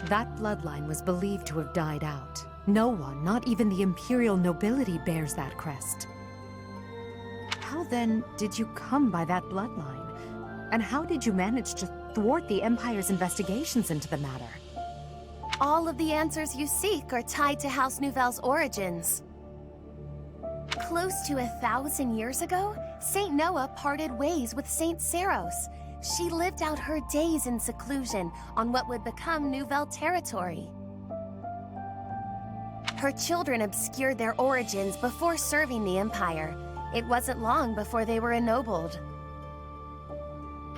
That bloodline was believed to have died out. No one, not even the imperial nobility, bears that crest. How then did you come by that bloodline? And how did you manage to thwart the Empire's investigations into the matter? All of the answers you seek are tied to House Nouvelle's origins. Close to 1,000 years ago, Saint Noah parted ways with Saint Seiros. She lived out her days in seclusion on what would become Nouvelle territory. Her children obscured their origins before serving the Empire. It wasn't long before they were ennobled.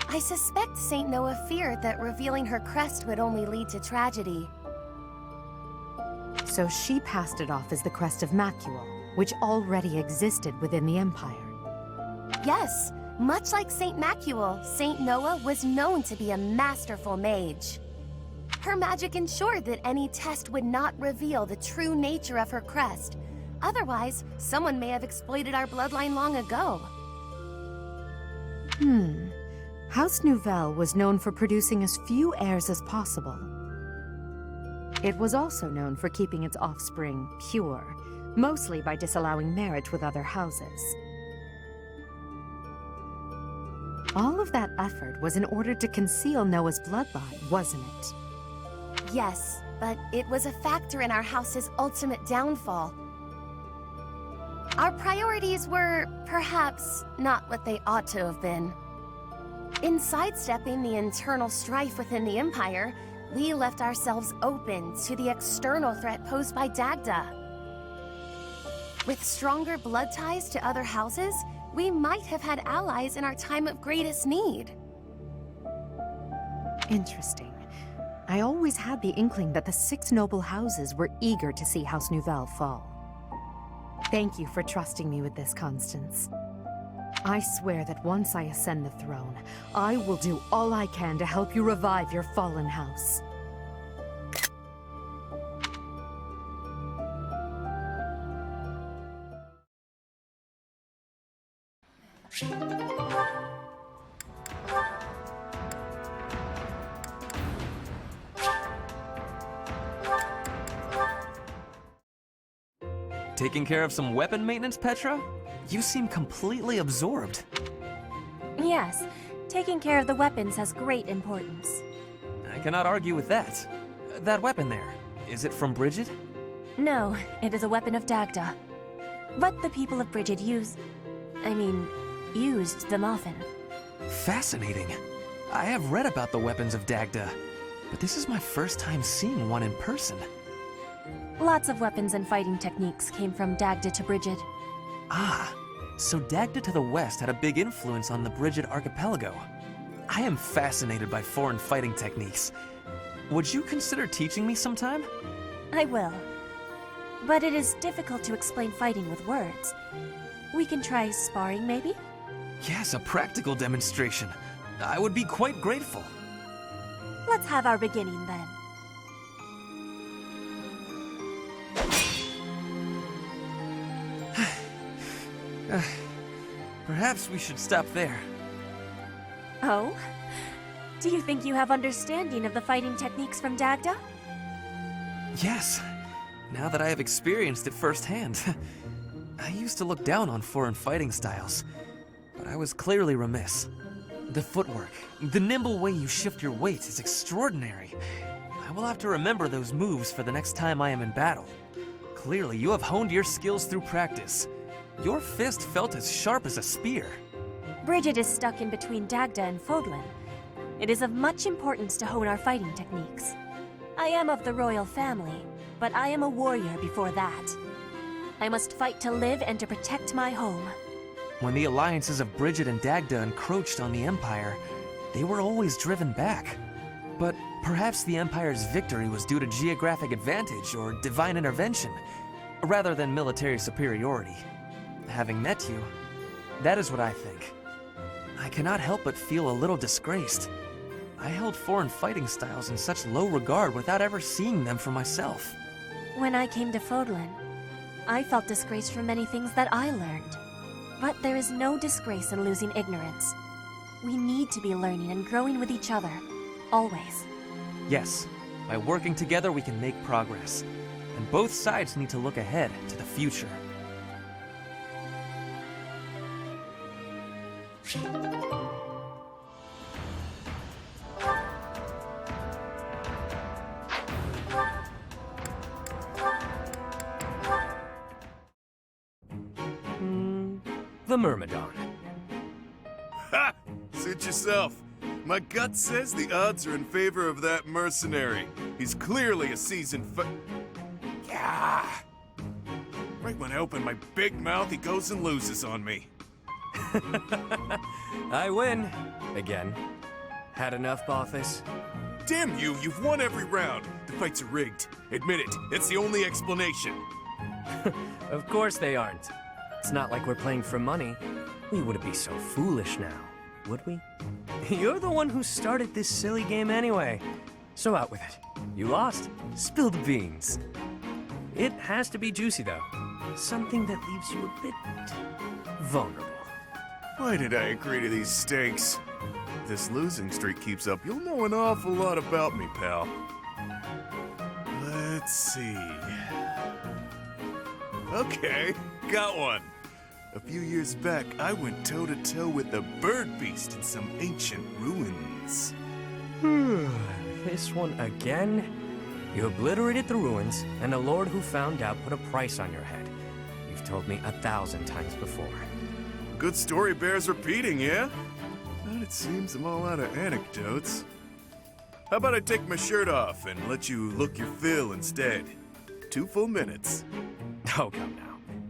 I suspect Saint Noah feared that revealing her crest would only lead to tragedy. So she passed it off as the crest of Macule, which already existed within the Empire. Yes. Much like Saint Macule, Saint Noah was known to be a masterful mage. Her magic ensured that any test would not reveal the true nature of her crest. Otherwise, someone may have exploited our bloodline long ago. House Nouvelle was known for producing as few heirs as possible. It was also known for keeping its offspring pure, mostly by disallowing marriage with other houses. All of that effort was in order to conceal Noah's bloodline, wasn't it? Yes, but it was a factor in our house's ultimate downfall. Our priorities were, perhaps, not what they ought to have been. In sidestepping the internal strife within the Empire, we left ourselves open to the external threat posed by Dagda. With stronger blood ties to other houses, we might have had allies in our time of greatest need. Interesting. I always had the inkling that the 6 noble houses were eager to see House Nouvelle fall. Thank you for trusting me with this, Constance. I swear that once I ascend the throne, I will do all I can to help you revive your fallen house. Taking care of some weapon maintenance, Petra? You seem completely absorbed. Yes, taking care of the weapons has great importance. I cannot argue with that. That weapon there, is it from Bridget? No, it is a weapon of Dagda. But the people of Bridget used them often. Fascinating. I have read about the weapons of Dagda, but this is my first time seeing one in person. Lots of weapons and fighting techniques came from Dagda to Bridget. Ah, so Dagda to the west had a big influence on the Bridget archipelago. I am fascinated by foreign fighting techniques. Would you consider teaching me sometime? I will. But it is difficult to explain fighting with words. We can try sparring, maybe? Yes, a practical demonstration. I would be quite grateful. Let's have our beginning then. Perhaps we should stop there. Oh? Do you think you have understanding of the fighting techniques from Dagda? Yes, now that I have experienced it firsthand. I used to look down on foreign fighting styles, but I was clearly remiss. The footwork, the nimble way you shift your weight is extraordinary. I will have to remember those moves for the next time I am in battle. Clearly, you have honed your skills through practice. Your fist felt as sharp as a spear. Bridget is stuck in between Dagda and Fodlan. It is of much importance to hone our fighting techniques. I am of the royal family, but I am a warrior before that. I must fight to live and to protect my home. When the alliances of Bridget and Dagda encroached on the Empire, they were always driven back. But perhaps the Empire's victory was due to geographic advantage or divine intervention, rather than military superiority. Having met you, that is what I think. I cannot help but feel a little disgraced. I held foreign fighting styles in such low regard without ever seeing them for myself. When I came to Fodlan, I felt disgraced for many things that I learned. But there is no disgrace in losing ignorance. We need to be learning and growing with each other, always. Yes, by working together we can make progress. And both sides need to look ahead to the future. The Myrmidon. Ha! Suit yourself. My gut says the odds are in favor of that mercenary. He's clearly a seasoned Yeah! Right when I open my big mouth, he goes and loses on me. I win. Again. Had enough, Bothus? Damn you, you've won every round. The fights are rigged. Admit it, it's the only explanation. Of course they aren't. It's not like we're playing for money. We wouldn't be so foolish now, would we? You're the one who started this silly game anyway. So out with it. You lost. Spill the beans. It has to be juicy, though. Something that leaves you a bit vulnerable. Why did I agree to these stakes? If this losing streak keeps up, you'll know an awful lot about me, pal. Let's see. Okay, got one. A few years back, I went toe-to-toe with the bird beast in some ancient ruins. This one again? You obliterated the ruins, and the Lord who found out put a price on your head. You've told me 1,000 times before. Good story bears repeating, yeah? But it seems I'm all out of anecdotes. How about I take my shirt off and let you look your fill instead? 2 full minutes. Oh, come now.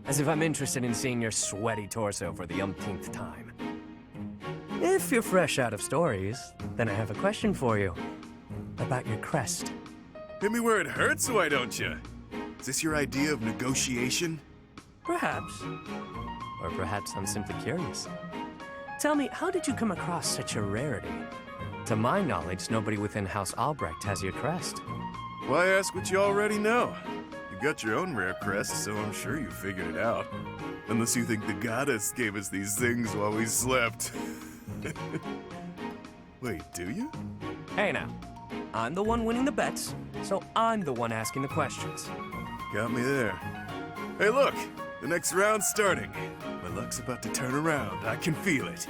As if I'm interested in seeing your sweaty torso for the umpteenth time. If you're fresh out of stories, then I have a question for you. About your crest. Hit me where it hurts, why don't you? Is this your idea of negotiation? Perhaps. Or perhaps I'm simply curious. Tell me, how did you come across such a rarity? To my knowledge, nobody within House Albrecht has your crest. Why ask what you already know? You got your own rare crest, so I'm sure you figured it out. Unless you think the goddess gave us these things while we slept. Wait, do you? Hey now, I'm the one winning the bets, so I'm the one asking the questions. Got me there. Hey look, the next round's starting. My luck's about to turn around, I can feel it.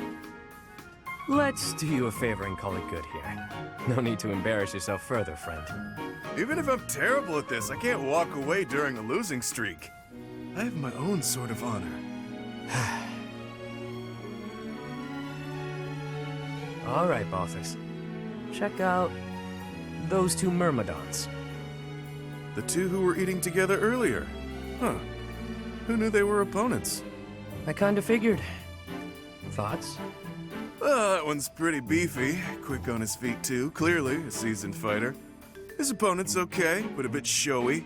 Let's do you a favor and call it good here. No need to embarrass yourself further, friend. Even if I'm terrible at this, I can't walk away during a losing streak. I have my own sort of honor. All right, bosses. Check out those two myrmidons. The two who were eating together earlier. Huh. Who knew they were opponents? I kinda figured. Thoughts? That one's pretty beefy. Quick on his feet, too. Clearly a seasoned fighter. His opponent's okay, but a bit showy.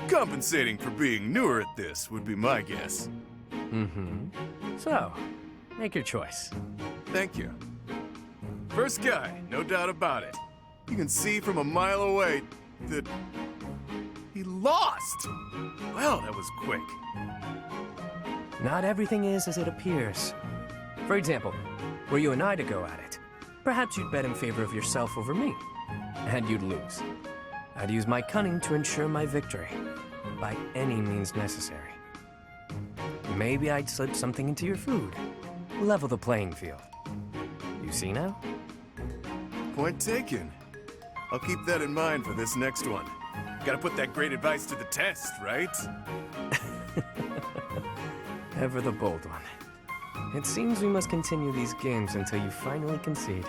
Compensating for being newer at this would be my guess. Mm-hmm. So, make your choice. Thank you. First guy, no doubt about it. You can see from a mile away that he lost. Well, that was quick. Not everything is as it appears. For example, were you and I to go at it, perhaps you'd bet in favor of yourself over me, and you'd lose. I'd use my cunning to ensure my victory, by any means necessary. Maybe I'd slip something into your food, level the playing field. You see now? Point taken. I'll keep that in mind for this next one. Gotta put that great advice to the test, right? Ever the bold one. It seems we must continue these games until you finally concede.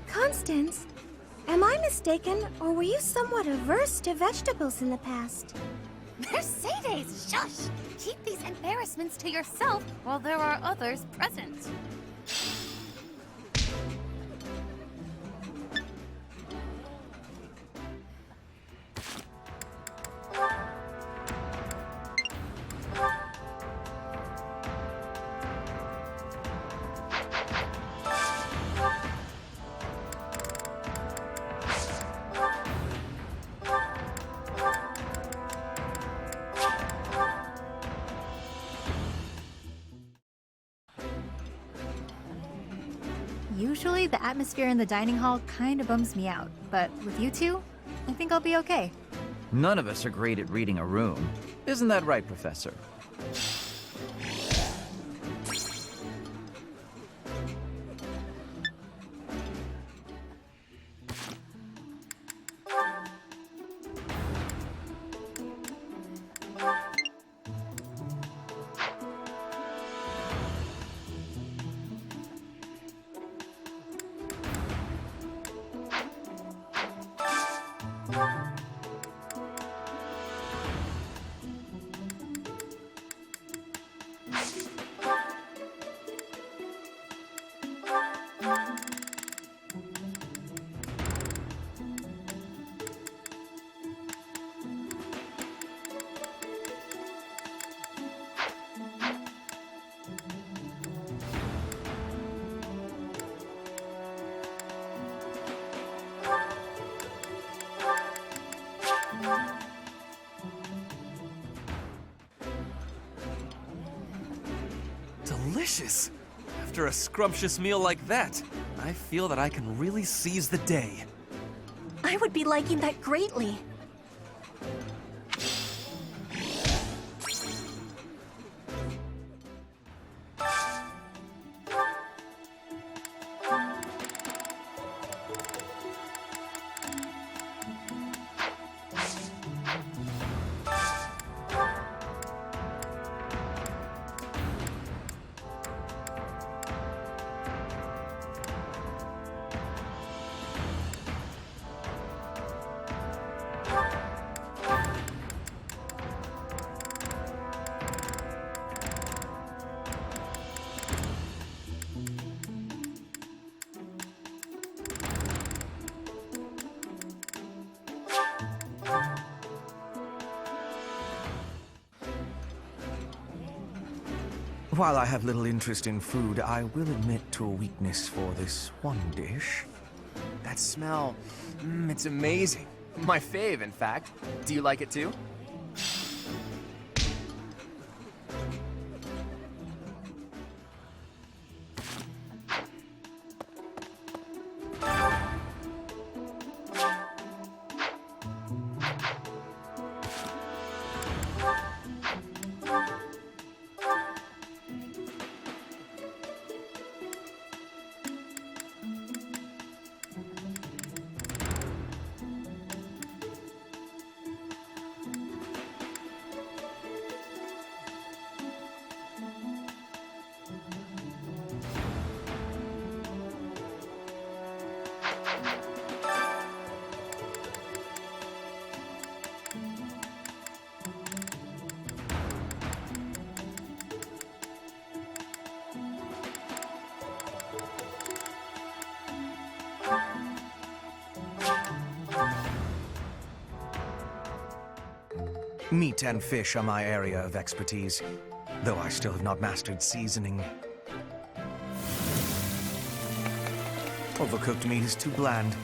Constance, am I mistaken, or were you somewhat averse to vegetables in the past? Mercedes, shush! Keep these embarrassments to yourself while there are others present. Usually, the atmosphere in the dining hall kind of bums me out, but with you two, I think I'll be okay. None of us are great at reading a room. Isn't that right, Professor? Delicious! After a scrumptious meal like that, I feel that I can really seize the day. I would be liking that greatly. While I have little interest in food, I will admit to a weakness for this one dish. That smell, it's amazing. My fave, in fact. Do you like it too? Meat and fish are my area of expertise, though I still have not mastered seasoning. Overcooked meat is too bland.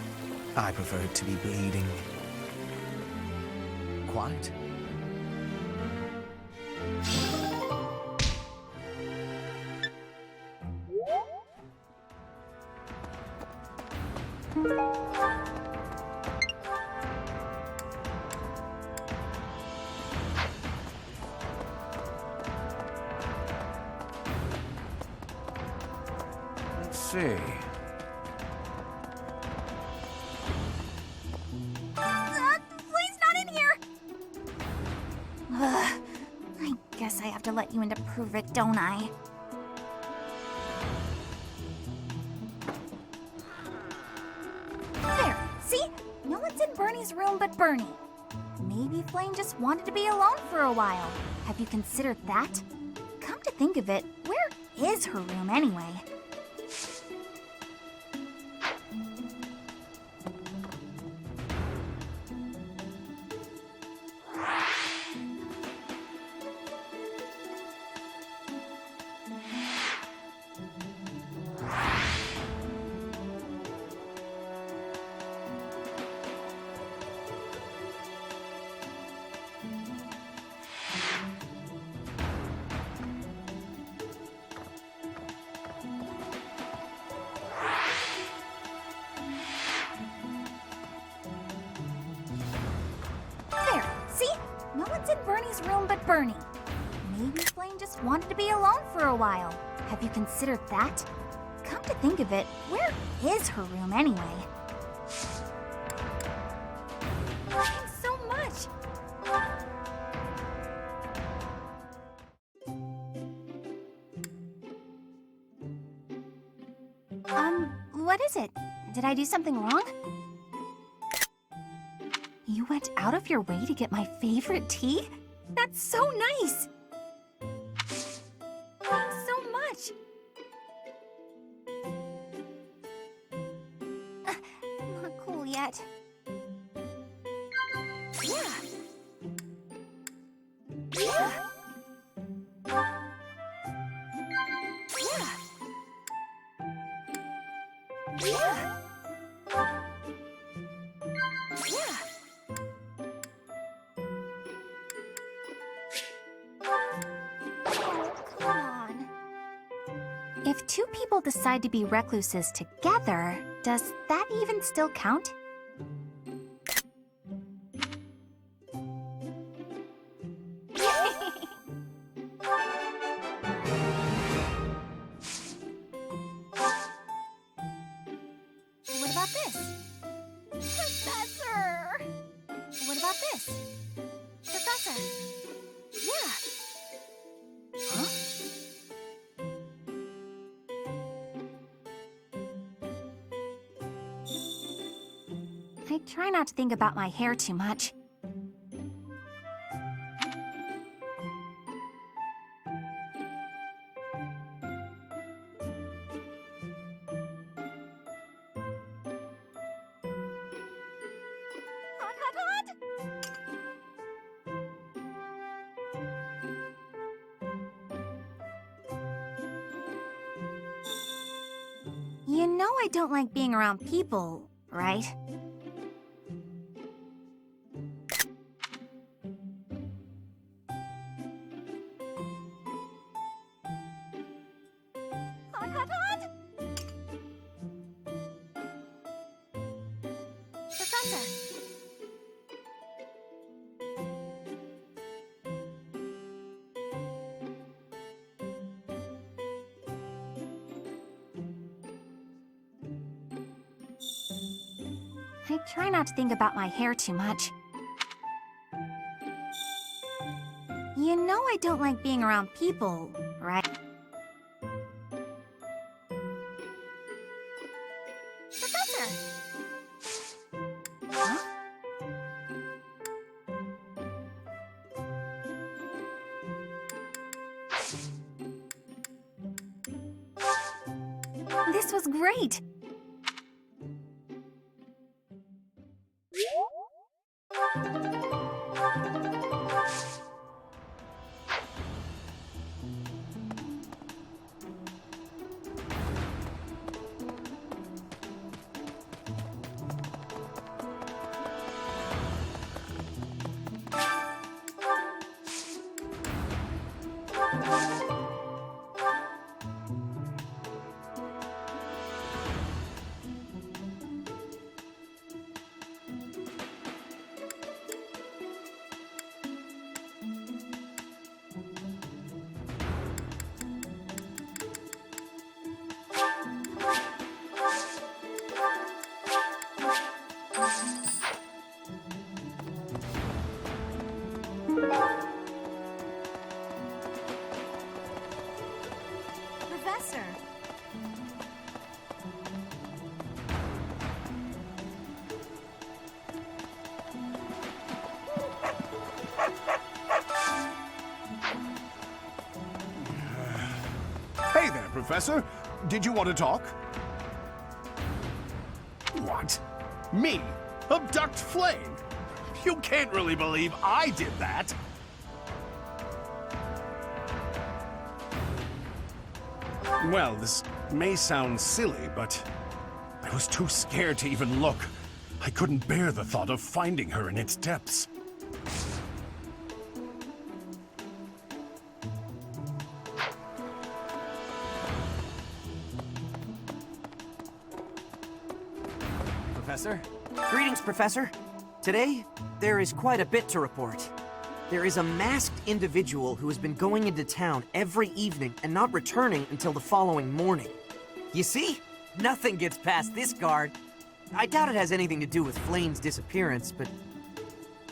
I prefer it to be bleeding. Quiet. Let's see. Flame's not in here! Ugh, I guess I have to let you in to prove it, don't I? There, see? No one's in Bernie's room but Bernie. Maybe Flame just wanted to be alone for a while. Have you considered that? Come to think of it, where is her room anyway? There, see? No one's in Bernie's room but Bernie. Maybe Flame just wanted to be alone for a while. Have you considered that? Come to think of it, where is her room anyway? Thanks so much! What is it? Did I do something wrong? You went out of your way to get my favorite tea? That's so nice! Thanks so much! yet. Yeah. Yeah. Yeah. Yeah. Yeah. Oh, come on. If two people decide to be recluses together, does that even still count? What about this? Professor! What about this? Professor! Yeah! Huh? I try not to think about my hair too much. Hot, hot, hot! You know I don't like being around people, right? Hot, hot, hot! Professor! I try not to think about my hair too much. You know I don't like being around people, right? Professor! Huh? This was great! Professor! Hey there, Professor. Did you want to talk? What? Me? Abduct Flame? You can't really believe I did that. Well, this may sound silly, but I was too scared to even look. I couldn't bear the thought of finding her in its depths. Professor? Greetings, Professor. Today, there is quite a bit to report. There is a masked individual who has been going into town every evening and not returning until the following morning. You see? Nothing gets past this guard. I doubt it has anything to do with Flame's disappearance, but...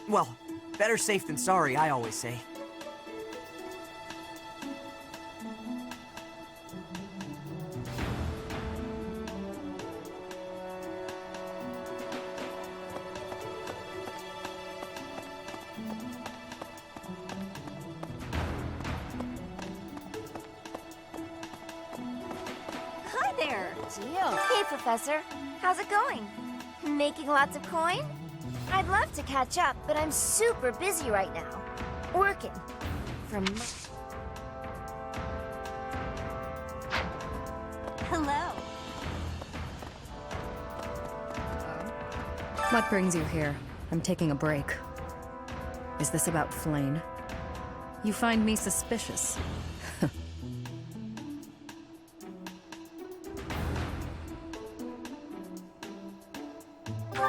well, better safe than sorry, I always say. Hi there! Hey, Professor. How's it going? Making lots of coin? I'd love to catch up, but I'm super busy right now. Working. From... Hello. What brings you here? I'm taking a break. Is this about Flane? You find me suspicious.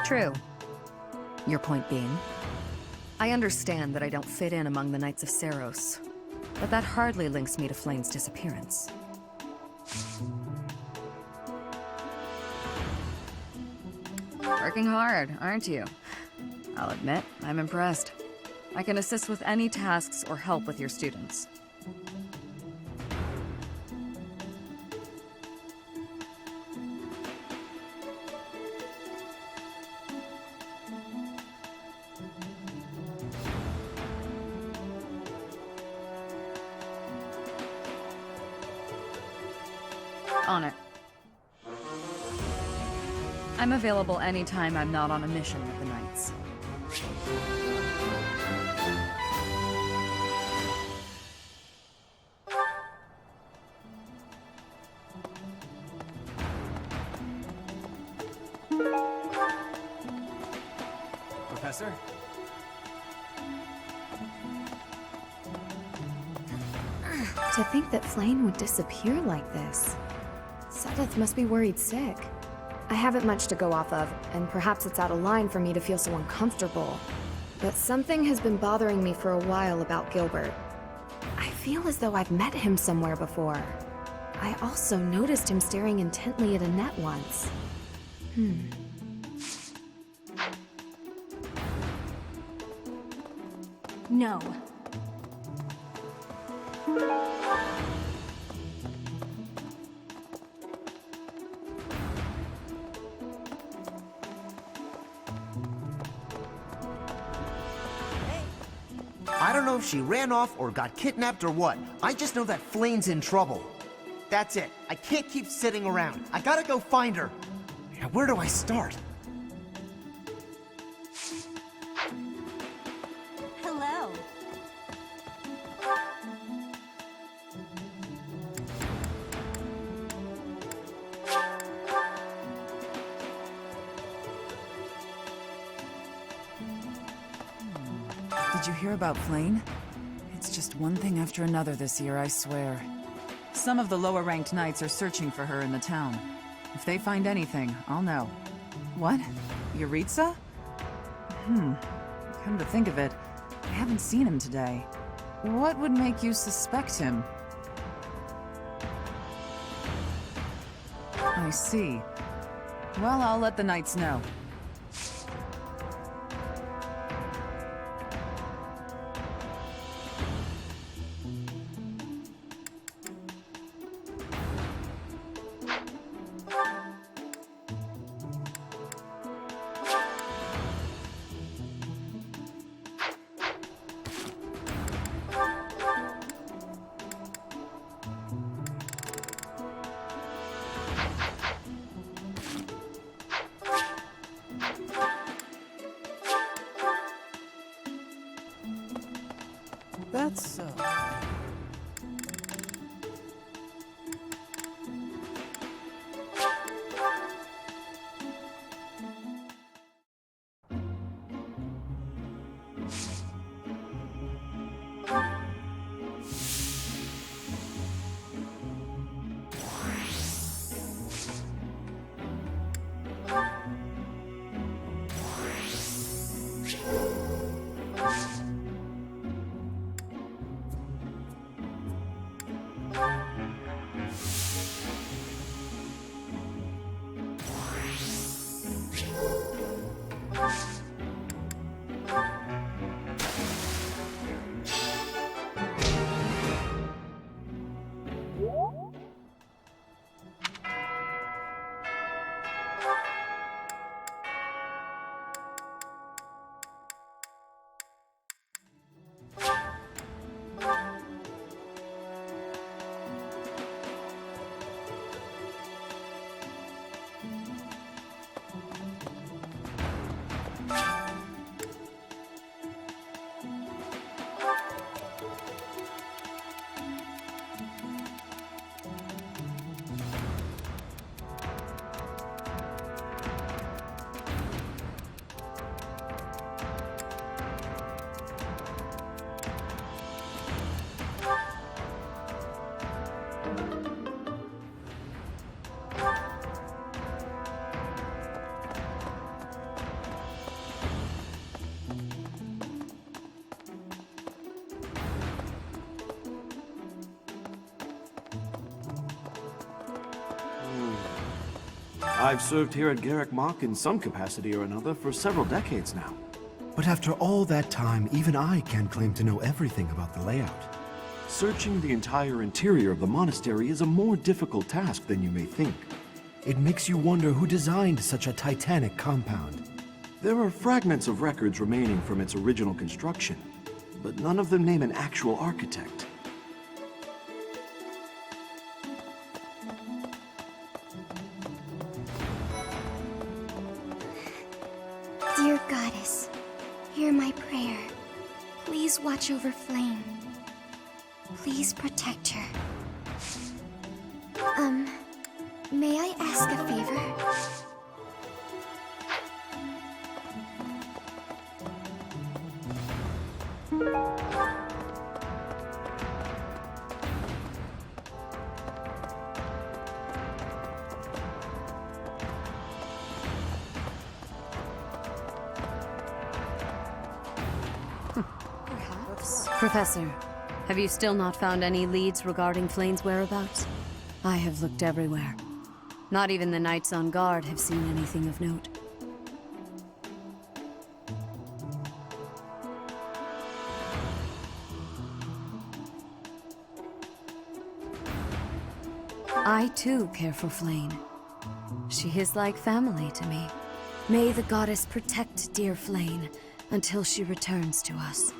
True. Your point being? I understand that I don't fit in among the Knights of Seiros, but that hardly links me to Flane's disappearance. Working hard, aren't you? I'll admit, I'm impressed. I can assist with any tasks or help with your students. On it. I'm available anytime I'm not on a mission with the Knights. Professor? To think that Flane would disappear like this. Sedith must be worried sick. I haven't much to go off of, and perhaps it's out of line for me to feel so uncomfortable. But something has been bothering me for a while about Gilbert. I feel as though I've met him somewhere before. I also noticed him staring intently at Annette once. No. I don't know if she ran off or got kidnapped or what. I just know that Flane's in trouble. That's it. I can't keep sitting around. I gotta go find her. Now, where do I start? Hello. Did you hear about Flane? It's just one thing after another this year, I swear. Some of the lower-ranked knights are searching for her in the town. If they find anything, I'll know. What? Yuritsa? Come to think of it, I haven't seen him today. What would make you suspect him? I see. Well, I'll let the knights know. That's so. I've served here at Garrick Mach in some capacity or another for several decades now. But after all that time, even I can't claim to know everything about the layout. Searching the entire interior of the monastery is a more difficult task than you may think. It makes you wonder who designed such a titanic compound. There are fragments of records remaining from its original construction, but none of them name an actual architect. Dear Goddess, hear my prayer. Please watch over Flame. Please protect her. May I ask a favor? Professor, have you still not found any leads regarding Flane's whereabouts? I have looked everywhere. Not even the knights on guard have seen anything of note. I too care for Flane. She is like family to me. May the goddess protect dear Flane until she returns to us.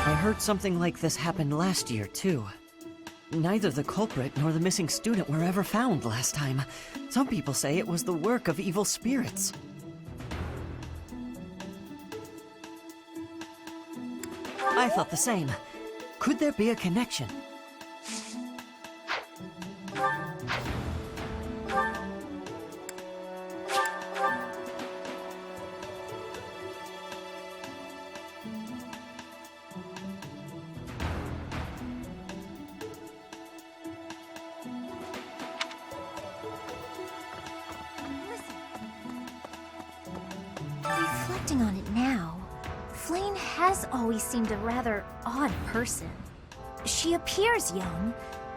I heard something like this happened last year, too. Neither the culprit nor the missing student were ever found last time. Some people say it was the work of evil spirits. I thought the same. Could there be a connection? Reflecting on it now, Flane has always seemed a rather odd person. She appears young,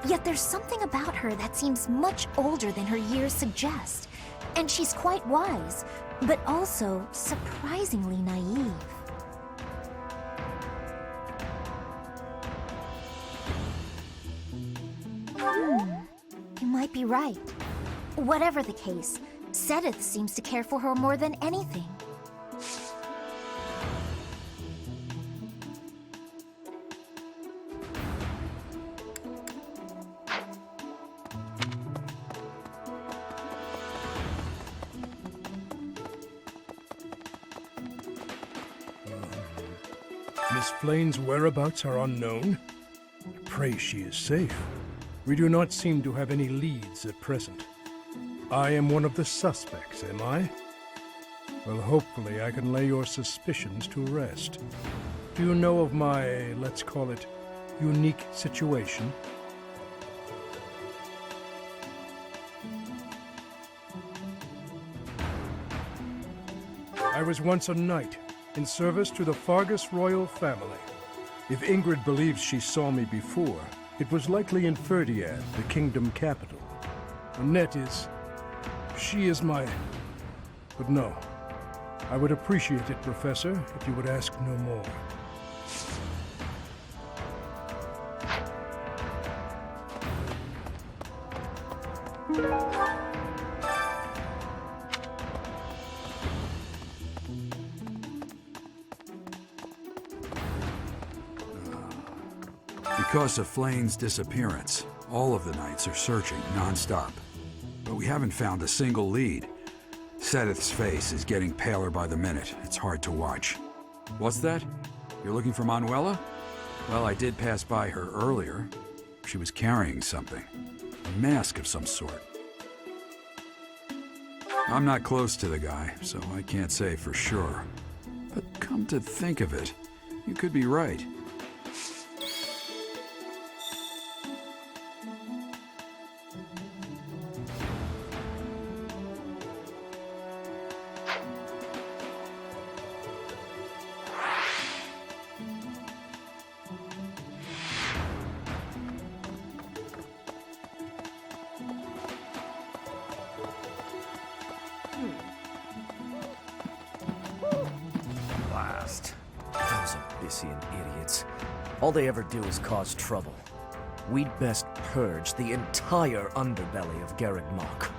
yet there's something about her that seems much older than her years suggest. And she's quite wise, but also surprisingly naive. You might be right. Whatever the case, Sedith seems to care for her more than anything. Miss Flane's whereabouts are unknown. I pray she is safe. We do not seem to have any leads at present. I am one of the suspects, am I? Well, hopefully I can lay your suspicions to rest. Do you know of my, let's call it, unique situation? I was once a knight, in service to the Fargus royal family. If Ingrid believes she saw me before, It was likely in Ferdiad, the kingdom capital. Annette is... she is my... But no. I would appreciate it, Professor, if you would ask no more. Because of Flane's disappearance, all of the knights are searching non-stop. But we haven't found a single lead. Sedith's face is getting paler by the minute. It's hard to watch. What's that? You're looking for Manuela? Well, I did pass by her earlier. She was carrying something. A mask of some sort. I'm not close to the guy, so I can't say for sure. But come to think of it, you could be right. Those Abyssian idiots. All they ever do is cause trouble. We'd best purge the entire underbelly of Garreg Mach.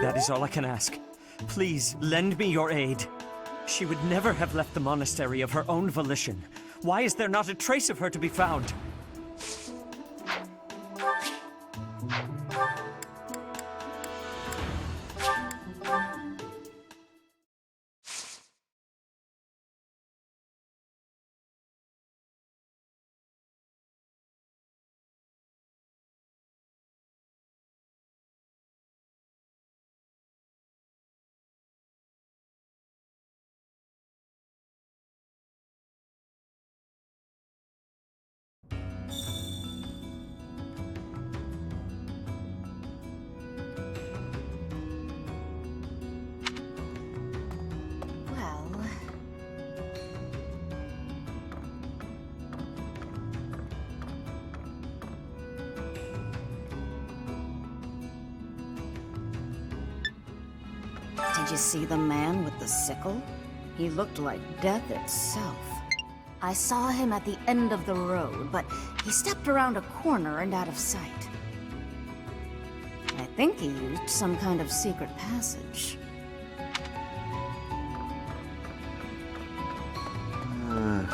That is all I can ask. Please, lend me your aid. She would never have left the monastery of her own volition. Why is there not a trace of her to be found? Did you see the man with the sickle? He looked like death itself. I saw him at the end of the road, but he stepped around a corner and out of sight. I think he used some kind of secret passage.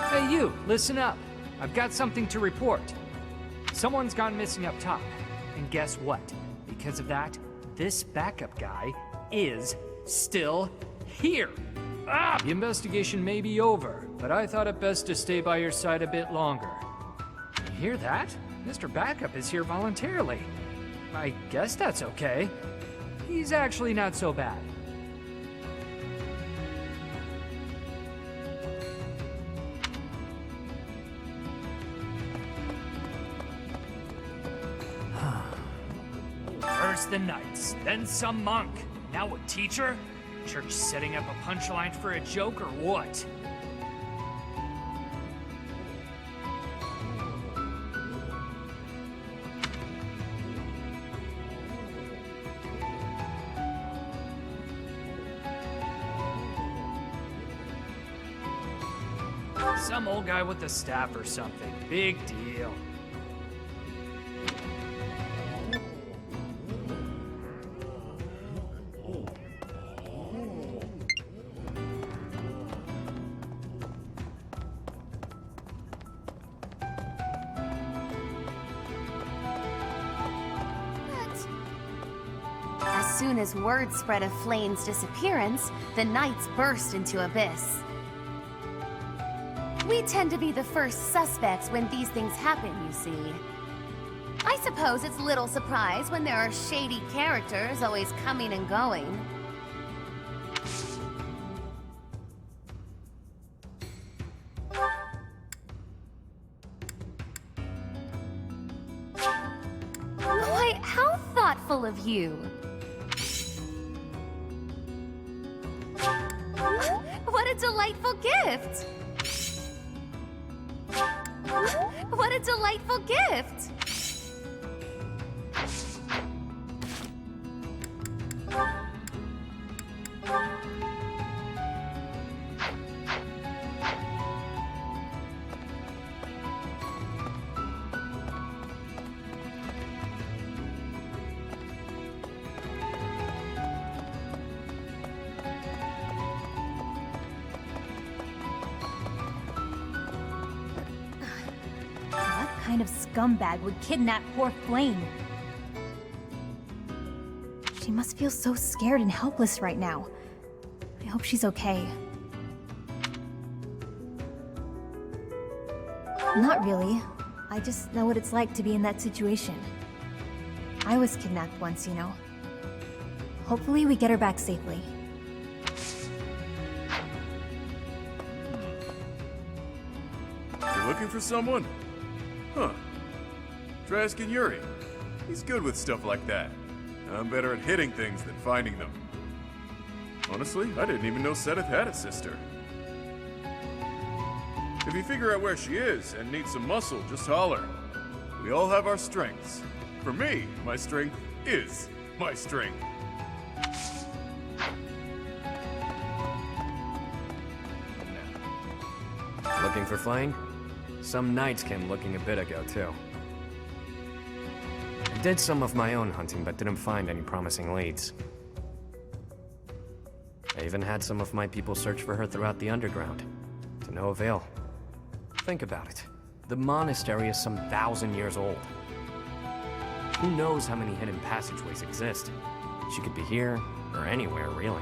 Hey you, listen up. I've got something to report. Someone's gone missing up top. And guess what? Because of that, this backup guy is still here. The investigation may be over, but I thought it best to stay by your side a bit longer. You hear that? Mr. Backup is here voluntarily. I guess that's okay. He's actually not so bad. First the knights, then some monk. Now a teacher? Church setting up a punchline for a joke or what? Some old guy with a staff or something. Big deal. As soon as word spread of Flane's disappearance, the knights burst into Abyss. We tend to be the first suspects when these things happen, you see. I suppose it's little surprise when there are shady characters always coming and going. thoughtful of you. What a delightful gift! What a delightful gift! What kind of scumbag would kidnap poor Flame? She must feel so scared and helpless right now. I hope she's okay. Not really. I just know what it's like to be in that situation. I was kidnapped once, you know. Hopefully we get her back safely. You looking for someone? Huh. Try asking Yuri. He's good with stuff like that. I'm better at hitting things than finding them. Honestly, I didn't even know Sedith had a sister. If you figure out where she is and need some muscle, just holler. We all have our strengths. For me, my strength is my strength. Looking for Flame? Some knights came looking a bit ago, too. I did some of my own hunting, but didn't find any promising leads. I even had some of my people search for her throughout the underground. To no avail. Think about it. The monastery is some 1,000 years old. Who knows how many hidden passageways exist? She could be here, or anywhere, really.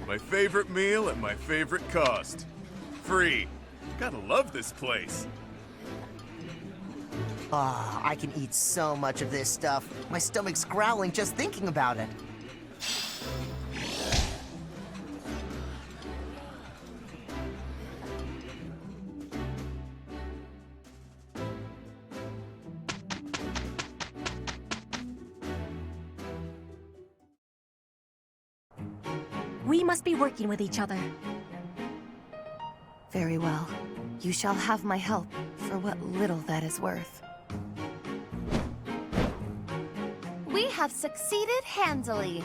My favorite meal at my favorite cost. Free. Gotta love this place. Ah, I can eat so much of this stuff. My stomach's growling just thinking about it. We must be working with each other. Very well. You shall have my help, for what little that is worth. We have succeeded handily.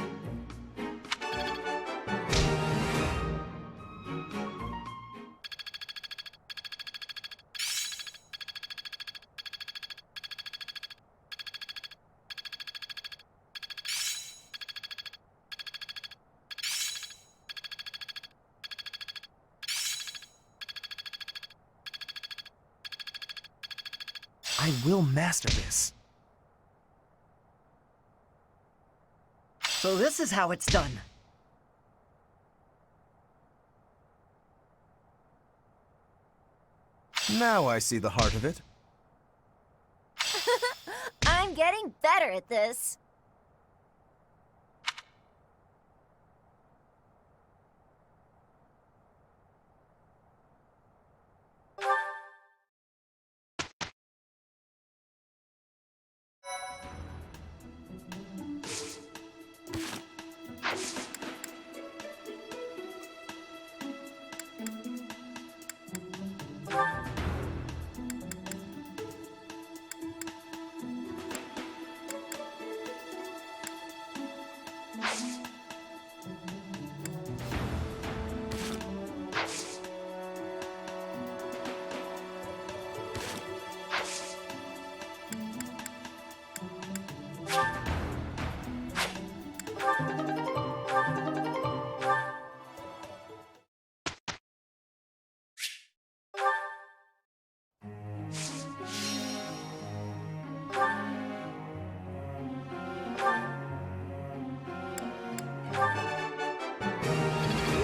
I will master this. So this is how it's done. Now I see the heart of it. I'm getting better at this.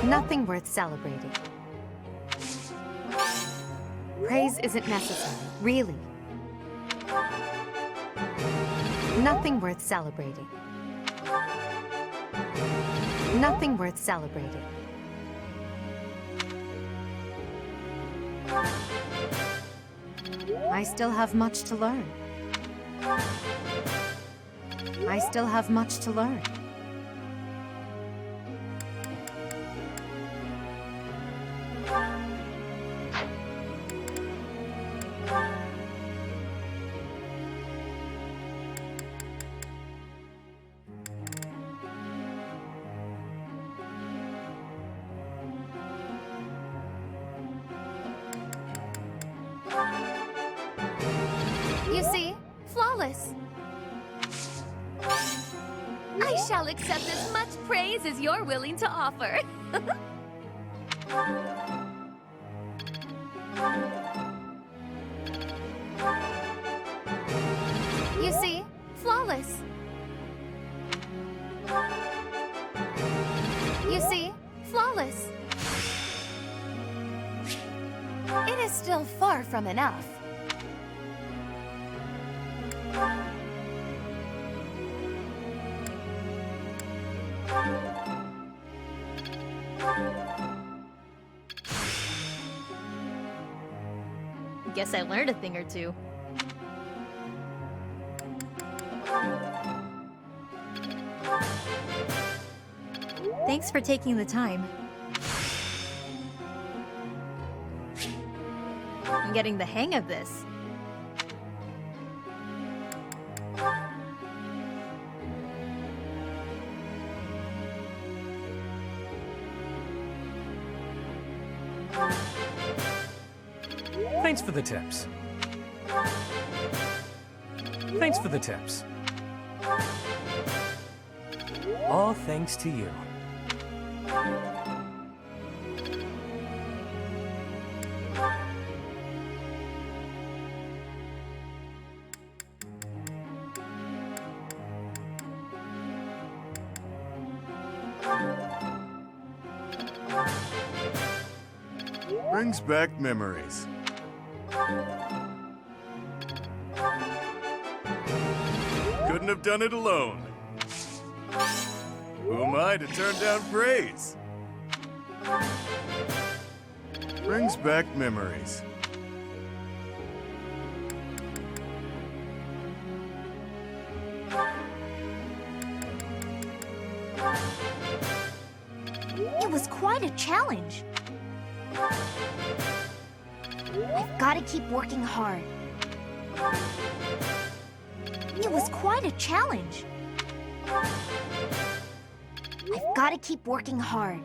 Nothing worth celebrating. Praise isn't necessary, really. Nothing worth celebrating. Nothing worth celebrating. I still have much to learn. I still have much to learn. You see? Flawless. I shall accept as much praise as you're willing to offer. You see? Flawless. You see? Flawless. It is still far from enough. Guess I learned a thing or two. Thanks for taking the time. I'm getting the hang of this. Thanks for the tips. Thanks for the tips. All thanks to you. Brings back memories. Couldn't have done it alone. Who am I to turn down praise? Brings back memories. It was quite a challenge. I've got to keep working hard. It was quite a challenge. I've got to keep working hard.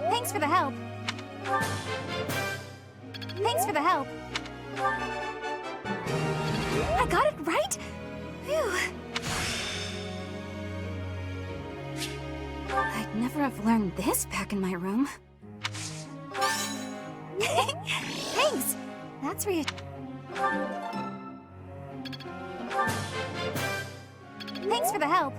Thanks for the help. Thanks for the help. I got it right? Phew. I'd never have learned this back in my room. Thanks! That's Thanks for the help.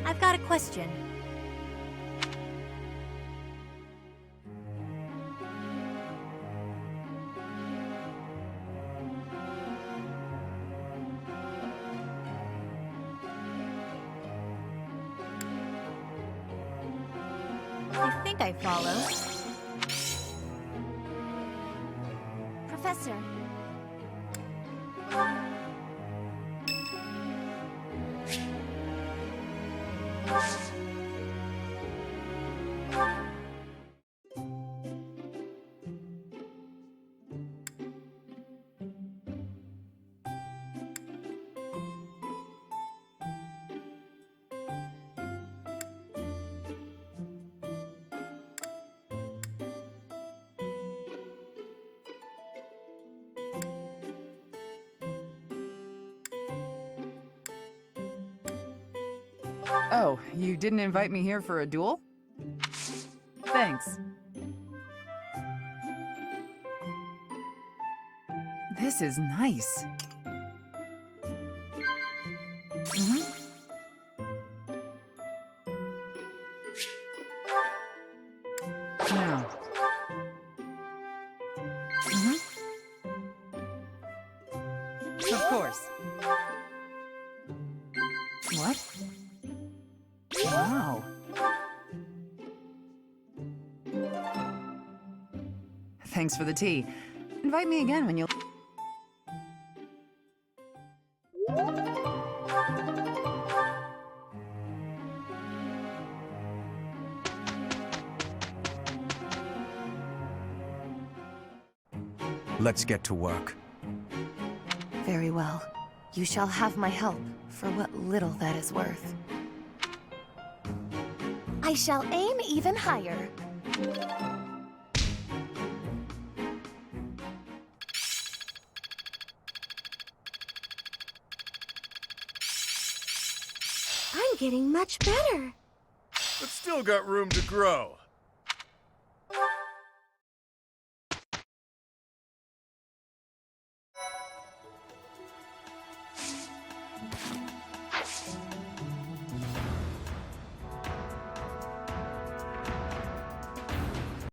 I've got a question. I think I follow. Professor. Oh, you didn't invite me here for a duel? Thanks. This is nice. Now. Of course. What? Wow. Thanks for the tea. Invite me again when you'll... Let's get to work. Very well. You shall have my help, for what little that is worth. I shall aim even higher. I'm getting much better. But still got room to grow.